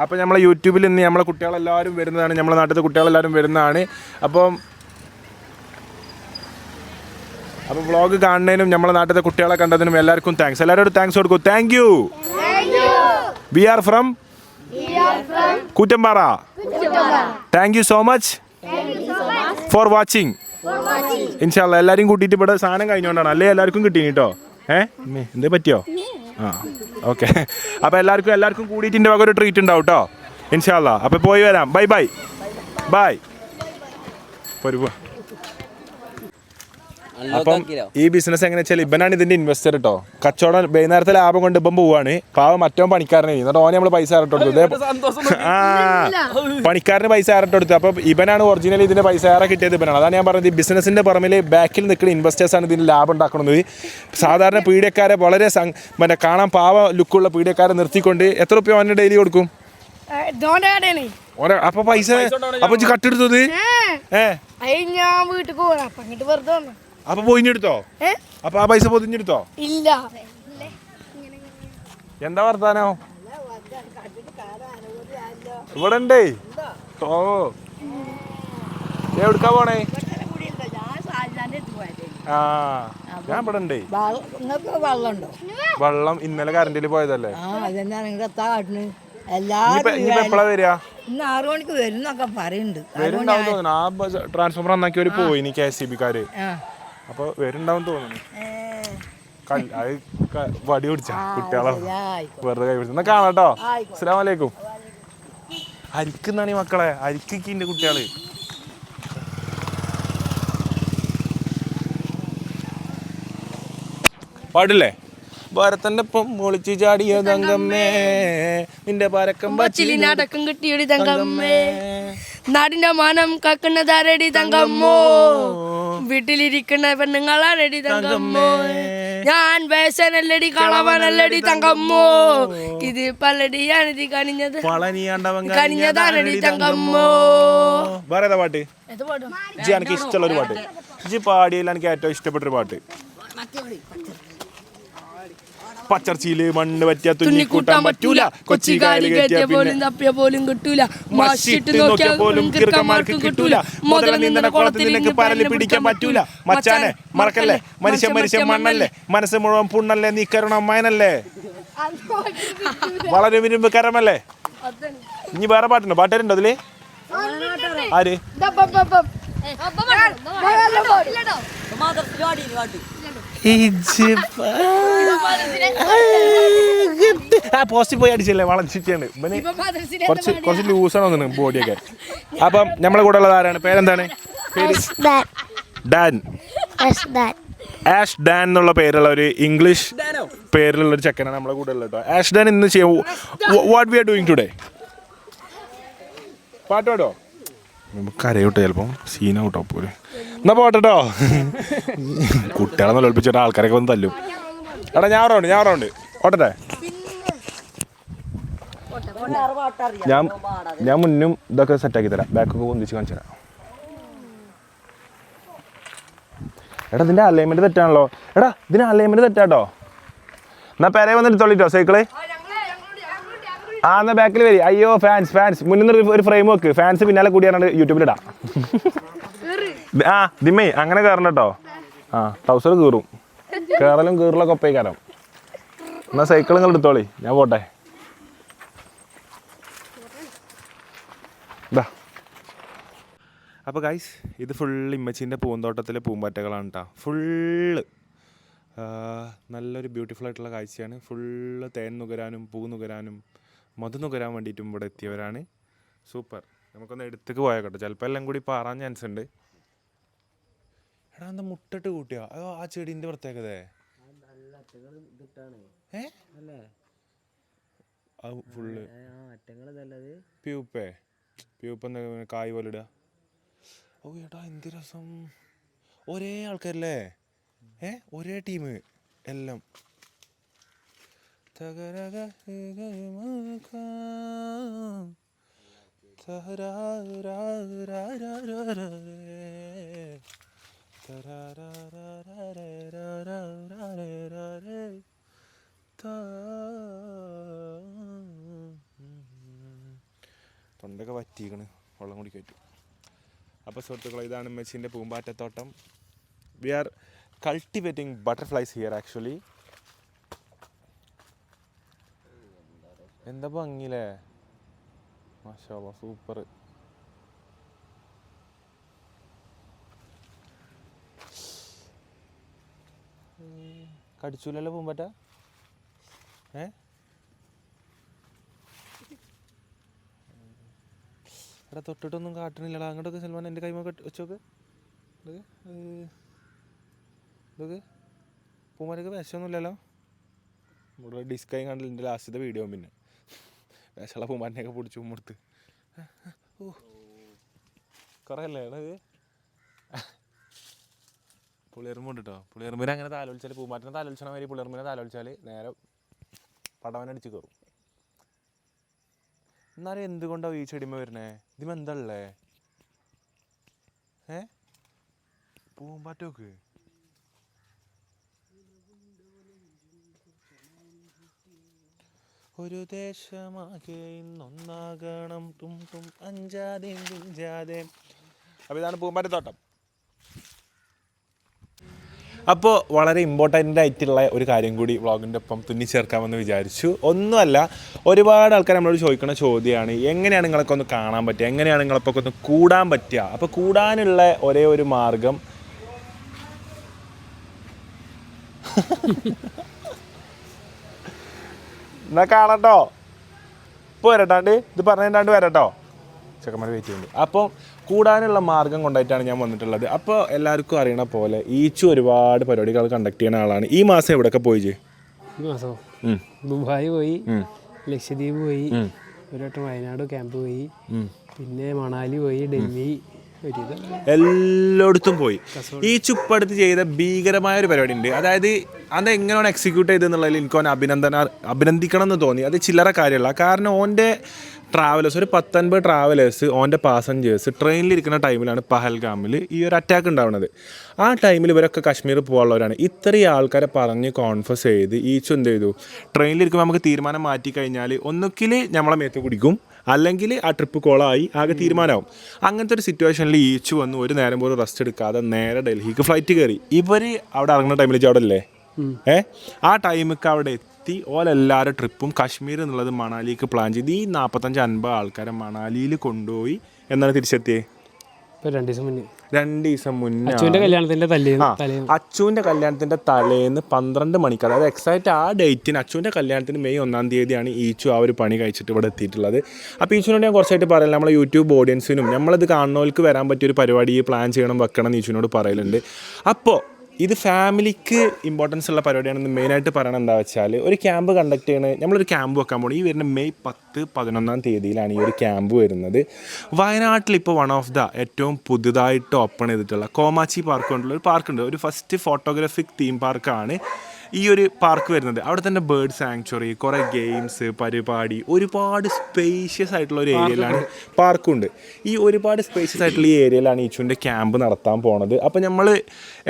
അപ്പോൾ നമ്മളെ യൂട്യൂബിൽ ഇന്ന് നമ്മളെ കുട്ടികളെല്ലാവരും വരുന്നതാണ് നമ്മളെ നാട്ടിലെ കുട്ടികളെല്ലാവരും വരുന്നതാണ് അപ്പോൾ വ്ളോഗ് കാണുന്നതിനും നമ്മളെ നാട്ടിലെ കുട്ടികളെ കണ്ടതിനും എല്ലാവർക്കും താങ്ക്സ് എല്ലാവരോടും താങ്ക്സ് കൊടുക്കും thank you we are from Koottambara thank you so much for watching ഇൻഷാല്ലാ എല്ലാവരും കൂട്ടിയിട്ട് ഇവിടെ സാധനം കഴിഞ്ഞുകൊണ്ടാണ് അല്ലേ എല്ലാവർക്കും കിട്ടീനി കേട്ടോ എന്തേ പറ്റിയോ ആ ഓക്കെ അപ്പോൾ എല്ലാവർക്കും കൂടിയിട്ട് എൻ്റെ വക ഒരു ട്രീറ്റ് ഉണ്ടാവും കേട്ടോ ഇൻഷാല്ലാ അപ്പോൾ പോയി വരാം ബൈ പോരുവാ അപ്പം ഈ ബിസിനസ് എങ്ങനെ വെച്ചാൽ ഇവനാണ് ഇതിന്റെ ഇൻവെസ്റ്റർ കേട്ടോ കച്ചവടം വൈകുന്നേരത്തെ ലാഭം കൊണ്ട് ഇപ്പം പോവാണ് പാവം മറ്റോ പണിക്കാരനെ എന്നിട്ട് ഓനെ നമ്മൾ പൈസ ഏറിട്ട് കൊടുത്തു പണിക്കാരന് പൈസ ഏറിട്ട് കൊടുത്തു അപ്പം ഇവനാണ് ഒറിജിനൽ ഇതിന്റെ പൈസ ഏറെ കിട്ടിയത് ഇവനാണ് അതാണ് ഞാൻ പറഞ്ഞത് ഈ ബിസിനസിന്റെ പുറമെ ബാക്കിൽ നിൽക്കുന്ന ഇൻവെസ്റ്റേഴ്സാണ് ഇതിന് ലാഭം ഉണ്ടാക്കുന്നത് സാധാരണ പീഡിയക്കാരെ വളരെ മറ്റേ കാണാൻ പാവ ലുക്കുള്ള പീഡിയക്കാരെ നിർത്തിക്കൊണ്ട് എത്ര റുപ്യ ഓനെ ഡെയിലി കൊടുക്കും അപ്പൊ പൈസ അപ്പൊ കട്ടെടുത്തത് ഞാൻ വീട്ടിൽ പോകണം അപ്പൊ അങ്ങോട്ട് വെറുതെ വന്നു അപ്പൊ പൊതിഞ്ഞെടുത്തോ അപ്പൊ ആ പൈസ പൊതിഞ്ഞെടുത്തോ ഇല്ല എന്താ വർത്താനോ ഇവിടെ ഉണ്ടേ ഓ എവിടുക്കാ പോണേ ആ ഞാൻ ഇവിടെ ഉണ്ടേ. നിങ്ങൾക്ക് വെള്ളമുണ്ടോ? വെള്ളം ഇന്നലെ കറണ്ടിൽ പോയതല്ലേ. ആ അതെന്നാ നിങ്ങൾ എത്താ കാട്ടിന് ഇനിയിപ്പോ എല്ലാരും എപ്പോഴാ വരിക? ഇന്ന് 6 മണിക്ക് വരും എന്നൊക്കെ പറയുന്നുണ്ട്. വരുന്നുണ്ടാവും തോന്നുന്നു. ആ ട്രാൻസ്ഫോമർ നന്നാക്കിയവര് പോയിനി KSEB-ക്കാര്. ആ. അപ്പൊ വരുന്നുണ്ടാവും തോന്നുന്നു. വടി പിടിച്ച കുട്ടികളെ വെറുതെ കൈ പിടിച്ച. എന്നാ കാണാട്ടോ. അസ്സലാമു അലൈക്കും. അരിക്കുന്നാണ് ഈ മക്കളെ, അരിക്കിന്റെ കുട്ടികള്. പാടില്ലേ? ഭരതന്റെ ഒപ്പം ഒളിച്ചു ചാടിയ തങ്കമ്മേ നിന്റെ പരക്കം നാടക്കം കിട്ടിയൊടി തങ്കമ്മേ, നാടിന്റെ മാനം കാക്കുന്നതാരടി തങ്കമ്മോ, വീട്ടിലിരിക്കുന്ന പെണ്ണുങ്ങളാരടി തങ്കമ്മോ, ഞാൻ വേഷനല്ലടി കളവനല്ലടി തങ്കമ്മോ, ഇത് പല്ലടിയാണിത് കനിഞ്ഞത് കനിഞ്ഞതാണടി തങ്കമ്മോ. വേറെ പാട്ട് ജി എനിക്ക് ഇഷ്ടമുള്ള ഒരു പാട്ട് ജി പാടിയതിൽ എനിക്ക് ഏറ്റവും ഇഷ്ടപ്പെട്ടൊരു പാട്ട്. പച്ചർച്ചിയില് മണ്ണ് പറ്റിയ തുന്നിക്കൂട്ടാൻ പറ്റൂല, കൊച്ചിക്കാല് കെട്ടിയ പോലും തപ്പിയ പോലും കിട്ടൂല, മഷിട്ട് നോക്കിയാൽ പോലും കിറുക്കന്മാർക്ക് കിട്ടൂല, മുതല നീന്തണ കുളത്തിൽ നിനക്ക് പരല് പിടിക്കാൻ പറ്റൂല, മച്ചാനെ മറക്കല്ലേ മനുഷ്യ മണ്ണല്ലേ, മനസ്സ് മുഴുവൻ പുണ്ണല്ലേ, നീ കരുണമയനല്ലേ, വളരെ വിരുമ്പ് കരമല്ലേ. ഇനി വേറെ പാട്ടുണ്ടോ? പാട്ടുണ്ടോ അതില്? ആര്? പോസ്റ്റ് പോയി അടിച്ചല്ലേ വളച്ചിട്ടാണ്. കുറച്ച് ലൂസാണ് തോന്നുന്നു ബോഡിയൊക്കെ. അപ്പം നമ്മളെ കൂടെ ഉള്ളത് ആരാണ്? പേരെന്താണ്? പേര് ഡാൻ. ആഷ് ഡാൻ എന്നുള്ള പേരുള്ള ഒരു ഇംഗ്ലീഷ് പേരിലുള്ള ഒരു ചെക്കനാണ് നമ്മളെ കൂടെ ഉള്ളത് കേട്ടോ. ആഷ് ഡാൻ ഇന്ന് ചെയ്യും what we are doing today. പാട്ട് പാടോ? നമുക്ക് കരയോട്ടെ, ചിലപ്പം സീനാവട്ടോ പോലും. എന്നാ പോട്ടോ. കുട്ടികളെ നല്ല ഒളിപ്പിച്ചിട്ട് ആൾക്കാരൊക്കെ വന്ന് തല്ലും. എടാ ഞാൻ റൗണ്ട് ഓട്ടട്ടെ. ഞാൻ മുന്നും ഇതൊക്കെ സെറ്റാക്കി തരാം, ബാക്കൊക്കെ പൊന്തിച്ച് കാണിച്ചു തരാം. എടാ ഇതിൻ്റെ അലൈൻമെൻറ്റ് തെറ്റാണല്ലോ. എടാ ഇതിന് അലൈൻമെൻറ്റ് തെറ്റാട്ടോ. എന്നാ പേരെ വന്നിട്ട് തൊള്ളിട്ടോ സൈക്കിള്. ആ എന്നാ ബാക്കിൽ വരി. അയ്യോ ഫാൻസ് മുന്നിൽ ഒരു ഫ്രെയിം വെക്ക്, ഫാൻസ് പിന്നാലെ കൂടിയാണ് യൂട്യൂബിലിടാം. ആ ദിമ്മേ അങ്ങനെ കയറണം കേട്ടോ. ആ ട്രൗസർ കീറും, കീറലൊക്കെ ഒപ്പേക്കാരം. എന്നാ സൈക്കിൾ നിങ്ങൾ എടുത്തോളി, ഞാൻ പോട്ടെ. ഇതാ അപ്പോൾ ഗൈസ് ഇത് ഫുള്ള് ഇമ്മച്ചീൻ്റെ പൂന്തോട്ടത്തിലെ പൂമ്പാറ്റകളാണ് കേട്ടോ. ഫുള്ള് നല്ലൊരു ബ്യൂട്ടിഫുൾ ആയിട്ടുള്ള കാഴ്ചയാണ്. ഫുള്ള് തേൻ നുകരാനും പൂ നുകരാനും മധു നുകരാൻ വേണ്ടിയിട്ടും ഇവിടെ എത്തിയവരാണ്. സൂപ്പർ. നമുക്കൊന്ന് എടുത്തേക്ക് പോയാൽ കേട്ടോ, ചിലപ്പോൾ എല്ലാം കൂടി പാറാൻ ചാൻസ് ഉണ്ട്. എടാ എന്താ മുട്ടിട്ട് കൂട്ടിയോ? ആ ചെടീൻ്റെ പ്രത്യേകത ഫുള്ള് പ്യൂപ്പ് എന്താ കായ് പോലെ ഇടുക. ഓ ഏട്ടാ എന്ത് രസം. ഒരേ ആൾക്കാരല്ലേ? ഒരേ ടീം എല്ലാം. തൊണ്ടൊക്കെ വറ്റിക്കണ്, വെള്ളം കൂടി കയറ്റും. അപ്പോൾ സുഹൃത്തുക്കളെ ഇതാണ് മെച്ചിൻ്റെ പൂമ്പാറ്റത്തോട്ടം. We are cultivating butterflies here actually. എന്താ ഭംഗിയില്ലേ? മാഷാ അല്ലാഹ് സൂപ്പർ. കടിച്ചൂലല്ലോ പൂമ്പാറ്റ? എടാ തൊട്ടിട്ടൊന്നും കാട്ടണില്ലടാ. അങ്ങോട്ടൊക്കെ സൽമാൻ എൻ്റെ കൈമ വെച്ചോക്ക്. ഇതൊക്കെ പൂമാരൊക്കെ വിഷമൊന്നുമില്ലല്ലോ. ഇവിടെ ഡിസ്കൈ കണ്ടില്ല എൻ്റെ ലാസ്റ്റത്തെ വീഡിയോ. പിന്നെ വിഷമുള്ള പൂമാരനെയൊക്കെ പിടിച്ചു ഉമ്മെടുത്ത് കുറേ അല്ലേ ഇത് പുളിയെറുമ്പുണ്ട് കേട്ടോ. പുളിയെറുമ്പിനെ അങ്ങനെ താലോലിച്ചാൽ, പൂമാറ്റിനെ താലോലിച്ചണ മാതിരി പുളിയെറുമ്പിനെ താലോലിച്ചാൽ നേരെ പടവനടിച്ച് കയറും. എന്നാലും എന്തുകൊണ്ടാവും ഈ ചെടിമ വരുന്നേ? ഇതിമ എന്താ ഉള്ളേ? പൂമ്പാറ്റോക്ക് ഒരു ദേശമാകെ ഇന്നൊന്നാകണം തും തും അഞ്ചാതെ പിഞ്ചാതെ. അപ്പോൾ ഇതാണ് പൂമ്പാറ്റത്തോട്ടം. അപ്പോൾ വളരെ ഇമ്പോർട്ടൻ്റ് ആയിട്ടുള്ള ഒരു കാര്യം കൂടി വ്ളോഗിൻ്റെ ഒപ്പം തുന്നിച്ചേർക്കാമെന്ന് വിചാരിച്ചു. ഒന്നുമല്ല, ഒരുപാട് ആൾക്കാർ നമ്മളോട് ചോദിക്കുന്ന ചോദ്യമാണ് എങ്ങനെയാണ് നിങ്ങളൊക്കെ ഒന്ന് കാണാൻ പറ്റുക, എങ്ങനെയാണ് നിങ്ങളൊക്കെ ഒന്ന് കൂടാൻ പറ്റുക. അപ്പോൾ കൂടാനുള്ള ഒരേ ഒരു മാർഗം എന്നാ കാണട്ടോ, ഇപ്പോൾ വരട്ടാണ്ട് ഇത് പറഞ്ഞിട്ടാണ്ട് വരട്ടോ, ചെക്കന്മാർ വെയിറ്റ് ചെയ്യുന്നുണ്ട്. അപ്പോൾ കൂടാനുള്ള മാർഗം കൊണ്ടായിട്ടാണ് ഞാൻ വന്നിട്ടുള്ളത്. അപ്പോൾ എല്ലാവർക്കും അറിയണ പോലെ ഈച്ചു ഒരുപാട് പരിപാടികൾ കണ്ടക്ട് ചെയ്യുന്ന ആളാണ്. ഈ മാസം എവിടെയൊക്കെ പോയി? ഈ മാസോ ദുബായ് പോയി, ലക്ഷദ്വീപ് പോയി, ഒരു വട്ടം വയനാട് ക്യാമ്പ് പോയി, പിന്നെ മണാലി പോയി, ഡൽഹി, എല്ലായിടത്തും പോയി. ഈ ചുപ്പടുത്ത് ചെയ്ത ഭീകരമായ ഒരു പരിപാടി ഉണ്ട്. അതായത് അത് എങ്ങനെയാണ് എക്സിക്യൂട്ട് ചെയ്തെന്നുള്ളതിൽ എനിക്ക് ഓനെ അഭിനന്ദിക്കണം എന്ന് തോന്നി. അത് ചില്ലറ കാര്യമല്ല. കാരണം ഓൻ്റെ ട്രാവലേഴ്സ്, ഒരു 50 ട്രാവലേഴ്സ്, ഓൻ്റെ പാസഞ്ചേഴ്സ് ട്രെയിനിലിരിക്കുന്ന ടൈമിലാണ് പഹൽഗാമിൽ ഈ ഒരു അറ്റാക്ക് ഉണ്ടാവുന്നത്. ആ ടൈമിൽ ഇവരൊക്കെ കാശ്മീർ പോകാനുള്ളവരാണ്. ഇത്രയും ആൾക്കാരെ പറഞ്ഞ് കോൺഫസ് ചെയ്ത് ഈച്ചു എന്ത് ചെയ്തു, ട്രെയിനിലിരിക്കുമ്പോൾ നമുക്ക് തീരുമാനം മാറ്റി കഴിഞ്ഞാൽ ഒന്നുകിൽ നമ്മളെ മേത്ത് കുടിക്കും, അല്ലെങ്കിൽ ആ ട്രിപ്പ് കോളായി ആകെ തീരുമാനമാവും. അങ്ങനത്തെ ഒരു സിറ്റുവേഷനിൽ ഈച്ചു വന്ന് ഒരു നേരം പോലും റെസ്റ്റ് എടുക്കാതെ നേരെ ഡൽഹിക്ക് ഫ്ലൈറ്റ് കയറി. ഇവർ അവിടെ ഇറങ്ങുന്ന ടൈമിൽ അവിടെ അല്ലേ ആ ടൈമിക്ക് അവിടെ എത്തി ഓലെല്ലാവരും ട്രിപ്പും കാശ്മീർ എന്നുള്ളത് മണാലിക്ക് പ്ലാൻ ചെയ്ത് ഈ 45-50 ആൾക്കാരെ മണാലിയിൽ കൊണ്ടുപോയി. എന്നാണ് തിരിച്ചെത്തിയേ? 2 ദിവസം മുന്നേ അച്ചുവിൻ്റെ കല്യാണത്തിൻ്റെ തലേന്ന് 12 മണിക്ക്, അതായത് എക്സാക്റ്റ് ആ ഡേറ്റിന് അച്ചുവിൻ്റെ കല്യാണത്തിന് മെയ് 1-ാം തീയതിയാണ് ഈച്ചു ആ ഒരു പണി കഴിച്ചിട്ട് ഇവിടെ എത്തിയിട്ടുള്ളത്. അപ്പോൾ ഈച്ചുവിനോട് ഞാൻ കുറച്ചായിട്ട് പറയില്ല, നമ്മളെ യൂട്യൂബ് ഓഡിയൻസിനും നമ്മളത് കാണുന്നവർക്ക് വരാൻ പറ്റിയൊരു പരിപാടി പ്ലാൻ ചെയ്യണം, വെക്കണം എന്ന് ഈച്ചുവിനോട് പറയലുണ്ട്. അപ്പോൾ ഇത് ഫാമിലിക്ക് ഇമ്പോർട്ടൻസ് ഉള്ള പരിപാടിയാണെന്ന് മെയിനായിട്ട് പറയണം. എന്താ വെച്ചാൽ ഒരു ക്യാമ്പ് കണ്ടക്ട് ചെയ്യണത്, നമ്മളൊരു ക്യാമ്പ് വെക്കാൻ പോകണം. ഈ വരുന്ന മെയ് 10-11-ാം തീയതിയിലാണ് ഈ ഒരു ക്യാമ്പ് വരുന്നത്. വയനാട്ടിൽ ഇപ്പോൾ വൺ ഓഫ് ദ ഏറ്റവും പുതുതായിട്ട് ഓപ്പൺ ചെയ്തിട്ടുള്ള കോമാച്ചി പാർക്ക് കൊണ്ടുള്ള ഒരു പാർക്കുണ്ട്. ഒരു ഫസ്റ്റ് ഫോട്ടോഗ്രാഫിക് തീം പാർക്കാണ് ഈ ഒരു പാർക്ക് വരുന്നത്. അവിടെ തന്നെ ബേർഡ് സാങ്ച്വറി, കുറേ ഗെയിംസ്, പരിപാടി, ഒരുപാട് സ്പേഷ്യസ് ആയിട്ടുള്ള ഒരു ഏരിയയിലാണ് പാർക്കുണ്ട്. ഈ ഒരുപാട് സ്പേഷ്യസ് ആയിട്ടുള്ള ഈ ഏരിയയിലാണ് ഈച്ചുവിൻ്റെ ക്യാമ്പ് നടത്താൻ പോണത്. അപ്പോൾ നമ്മൾ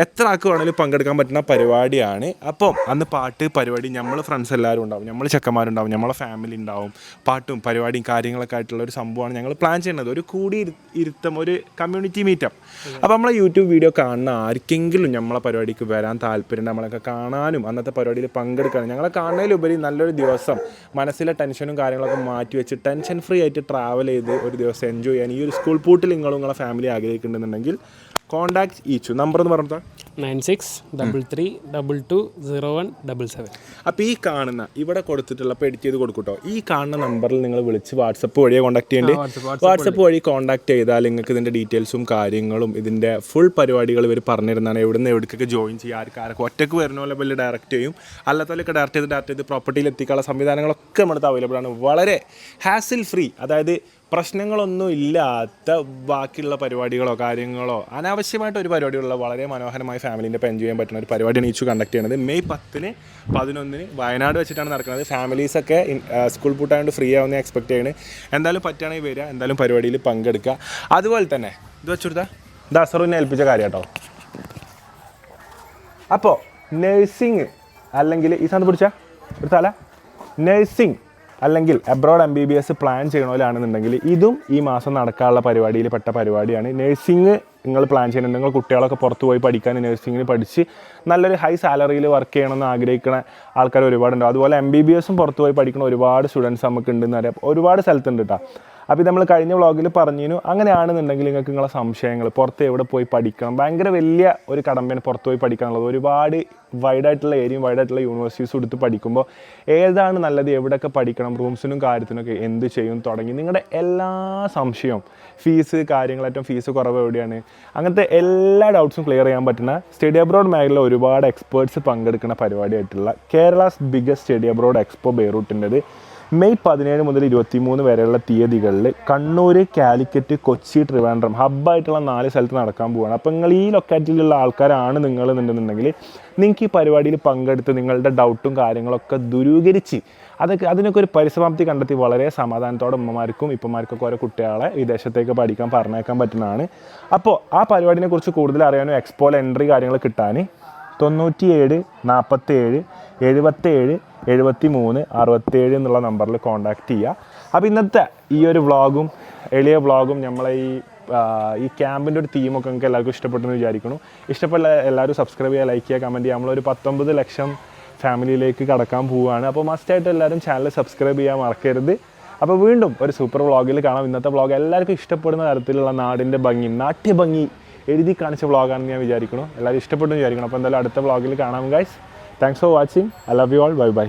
എത്ര ആൾക്ക് വേണമെങ്കിലും പങ്കെടുക്കാൻ പറ്റുന്ന പരിപാടിയാണ്. അപ്പം അന്ന് പാട്ട് പരിപാടി, നമ്മൾ ഫ്രണ്ട്സ് എല്ലാവരും ഉണ്ടാവും, നമ്മൾ ചെക്കന്മാരുണ്ടാവും, നമ്മളെ ഫാമിലി ഉണ്ടാവും, പാട്ടും പരിപാടിയും കാര്യങ്ങളൊക്കെ ആയിട്ടുള്ള ഒരു സംഭവമാണ് ഞങ്ങൾ പ്ലാൻ ചെയ്യുന്നത്. ഒരു ഇരുത്തം, ഒരു കമ്മ്യൂണിറ്റി മീറ്റപ്പ്. അപ്പോൾ നമ്മളെ യൂട്യൂബ് വീഡിയോ കാണുന്ന ആർക്കെങ്കിലും നമ്മളെ പരിപാടിക്ക് വരാൻ താല്പര്യം, നമ്മളൊക്കെ കാണാനും അന്നത്തെ പരിപാടിയിൽ പങ്കെടുക്കണം, ഞങ്ങളെ കാണുന്നതിലുപരി നല്ലൊരു ദിവസം മനസ്സിലെ ടെൻഷനും കാര്യങ്ങളൊക്കെ മാറ്റി വെച്ച് ടെൻഷൻ ഫ്രീ ആയിട്ട് ട്രാവൽ ചെയ്ത് ഒരു ദിവസം എൻജോയ് ചെയ്യാൻ ഈ ഒരു സ്കൂൾ പൂട്ടിൽ നിങ്ങളെ ഫാമിലി ആഗ്രഹിക്കുന്നുണ്ടെങ്കിൽ കോൺടാക്ട് ഈച്ചു. നമ്പർ എന്ന് പറഞ്ഞാൽ 9633220177. അപ്പോൾ ഈ കാണുന്ന ഇവിടെ കൊടുത്തിട്ടുള്ള, അപ്പോൾ എഡിറ്റ് ചെയ്ത് കൊടുക്കൂട്ടോ, ഈ കാണുന്ന നമ്പറിൽ നിങ്ങൾ വിളിച്ച് വാട്സപ്പ് വഴിയെ കോൺടാക്ട് ചെയ്യേണ്ടത്. വാട്സപ്പ് വഴി കോൺടാക്ട് ചെയ്താൽ നിങ്ങൾക്ക് ഇതിൻ്റെ ഡീറ്റെയിൽസും കാര്യങ്ങളും ഇതിൻ്റെ ഫുൾ പരിപാടികൾ ഇവർ പറഞ്ഞിരുന്നതാണ്. എവിടുന്ന് എവിടേക്കൊക്കെ ജോയിൻ ചെയ്യുക, ആർക്കാരൊക്കെ ഒറ്റയ്ക്ക് വരുന്ന പോലെ വലിയ ഡയറക്റ്റ് ചെയ്യും, അല്ലാത്തവരൊക്കെ ഡയറക്റ്റ് ചെയ്ത് പ്രോപ്പർട്ടിയിൽ എത്തിക്കാനുള്ള സംവിധാനങ്ങളൊക്കെ നമ്മുടെ അവൈലബിൾ ആണ്. വളരെ ഹാസിൽ ഫ്രീ, അതായത് പ്രശ്നങ്ങളൊന്നും ഇല്ലാത്ത ബാക്കിയുള്ള പരിപാടികളോ കാര്യങ്ങളോ അനാവശ്യമായിട്ട് ഒരു പരിപാടിയുള്ള വളരെ മനോഹരമായ ഫാമിലിൻ്റെ ഒപ്പം എൻജോയ് ചെയ്യാൻ പറ്റുന്ന ഒരു പരിപാടിയാണ് ഈച്ചു കണ്ടക്ട് ചെയ്യുന്നത്. മെയ് 10-11 വയനാട് വെച്ചിട്ടാണ് നടക്കുന്നത്. ഫാമിലീസൊക്കെ സ്കൂൾ പൂട്ടായതുകൊണ്ട് ഫ്രീ ആവുന്ന എക്സ്പെക്ട് ചെയ്യണേ. എന്തായാലും പറ്റുകയാണെങ്കിൽ വരിക, എന്തായാലും പരിപാടിയിൽ പങ്കെടുക്കുക. അതുപോലെ തന്നെ ഇത് വെച്ചുകൊടുത്താൽ ദസറുവിനെ ഏൽപ്പിച്ച കാര്യം കേട്ടോ. അപ്പോൾ നഴ്സിംഗ് അല്ലെങ്കിൽ ഈ സാധനം പിടിച്ചാൽ ഒരു തല നഴ്സിംഗ് അല്ലെങ്കിൽ അബ്രോഡ് MBBS പ്ലാൻ ചെയ്യണമല്ലാണെന്നുണ്ടെങ്കിൽ ഇതും ഈ മാസം നടക്കാനുള്ള പരിപാടിയിൽ പെട്ട പരിപാടിയാണ്. നഴ്സിംഗ് നിങ്ങൾ പ്ലാൻ ചെയ്യുന്നുണ്ട്, നിങ്ങൾ കുട്ടികളൊക്കെ പുറത്ത് പോയി പഠിക്കാൻ നഴ്സിംഗിന് പഠിച്ച് നല്ലൊരു ഹൈ സാലറിയിൽ വർക്ക് ചെയ്യണമെന്ന് ആഗ്രഹിക്കുന്ന ആൾക്കാർ ഒരുപാടുണ്ട്. അതുപോലെ MBBSും പുറത്ത് പോയി പഠിക്കുന്ന ഒരുപാട് സ്റ്റുഡൻസ് നമുക്ക് ഉണ്ടെന്ന് അറിയാം, ഒരുപാട് സ്ഥലത്തുണ്ട് കേട്ടോ. അപ്പോൾ ഇത് നമ്മൾ കഴിഞ്ഞ വ്ളോഗിൽ പറഞ്ഞിരുന്നു. അങ്ങനെയാണെന്നുണ്ടെങ്കിൽ നിങ്ങൾക്ക് നിങ്ങളെ സംശയങ്ങൾ, പുറത്ത് എവിടെ പോയി പഠിക്കണം, ഭയങ്കര വലിയ ഒരു കടമ്പയാണ് പുറത്ത് പോയി പഠിക്കാനുള്ളത്. ഒരുപാട് വൈഡായിട്ടുള്ള ഏരിയയും വൈഡായിട്ടുള്ള യൂണിവേഴ്സിറ്റീസും എടുത്ത് പഠിക്കുമ്പോൾ ഏതാണ് നല്ലത്, എവിടെയൊക്കെ പഠിക്കണം, റൂംസിനും കാര്യത്തിനൊക്കെ എന്ത് ചെയ്യും തുടങ്ങി നിങ്ങളുടെ എല്ലാ സംശയവും, ഫീസ് കാര്യങ്ങൾ, ഏറ്റവും ഫീസ് കുറവ് എവിടെയാണ്, അങ്ങനത്തെ എല്ലാ ഡൗട്ട്സും ക്ലിയർ ചെയ്യാൻ പറ്റുന്ന സ്റ്റഡി അബ്രോഡ് മേഖലയിൽ ഒരുപാട് എക്സ്പേർട്സ് പങ്കെടുക്കുന്ന പരിപാടിയായിട്ടുള്ള Kerala's biggest study abroad expo ബെയ്റൂട്ടിൻ്റെത് മെയ് 17 മുതൽ 23 വരെയുള്ള തീയതികളിൽ കണ്ണൂർ, കാലിക്കറ്റ്, കൊച്ചി, ട്രിവാൻഡ്രം ഹബ്ബായിട്ടുള്ള 4 സ്ഥലത്ത് നടക്കാൻ പോവുകയാണ്. അപ്പോൾ നിങ്ങൾ ഈ ലൊക്കാലിറ്റിയിലുള്ള ആൾക്കാരാണ് നിങ്ങളെന്നുണ്ടെന്നുണ്ടെങ്കിൽ നിങ്ങൾക്ക് ഈ പരിപാടിയിൽ പങ്കെടുത്ത് നിങ്ങളുടെ ഡൗട്ടും കാര്യങ്ങളൊക്കെ ദൂരീകരിച്ച് അതിനൊക്കെ ഒരു പരിസമാപ്തി കണ്ടെത്തി വളരെ സമാധാനത്തോടെ ഉമ്മമാർക്കും ഇപ്പമാർക്കൊക്കെ ഓരോ കുട്ടികളെ വിദേശത്തേക്ക് പഠിക്കാൻ പറഞ്ഞേക്കാൻ പറ്റുന്നതാണ്. അപ്പോൾ ആ പരിപാടിനെക്കുറിച്ച് കൂടുതൽ അറിയാനും എക്സ്പോയിൽ എൻട്രി കാര്യങ്ങൾ കിട്ടാൻ 97 47 77 73 67 എന്നുള്ള നമ്പറിൽ കോൺടാക്റ്റ് ചെയ്യുക. അപ്പോൾ ഇന്നത്തെ ഈ ഒരു വ്ളോഗും എളിയ വ്ളോഗും നമ്മളെ ഈ ഈ ക്യാമ്പിൻ്റെ ഒരു തീമൊക്കെ നിങ്ങൾക്ക് എല്ലാവർക്കും ഇഷ്ടപ്പെട്ടെന്ന് വിചാരിക്കുന്നു. ഇഷ്ടപ്പെട്ട എല്ലാവരും സബ്സ്ക്രൈബ് ചെയ്യുക, ലൈക്ക് ചെയ്യുക, കമൻറ്റ് ചെയ്യുക. നമ്മളൊരു 19 ലക്ഷം ഫാമിലിയിലേക്ക് കടക്കാൻ പോവുകയാണ്. അപ്പോൾ മസ്റ്റായിട്ട് എല്ലാവരും ചാനൽ സബ്സ്ക്രൈബ് ചെയ്യാൻ മറക്കരുത്. അപ്പോൾ വീണ്ടും ഒരു സൂപ്പർ വ്ളോഗിൽ കാണാം. ഇന്നത്തെ വ്ളോഗ് എല്ലാവർക്കും ഇഷ്ടപ്പെടുന്ന തരത്തിലുള്ള നാടിൻ്റെ ഭംഗി, നാട്യഭംഗി എഴുതി കാണിച്ച വ്ളോഗാണെന്ന് ഞാൻ വിചാരിക്കുന്നു. എല്ലാവരും ഇഷ്ടപ്പെട്ടു വിചാരിക്കണം. അപ്പോൾ എന്തായാലും അടുത്ത വ്ളോഗിൽ കാണാം guys. Thanks for watching. I love you all. Bye bye.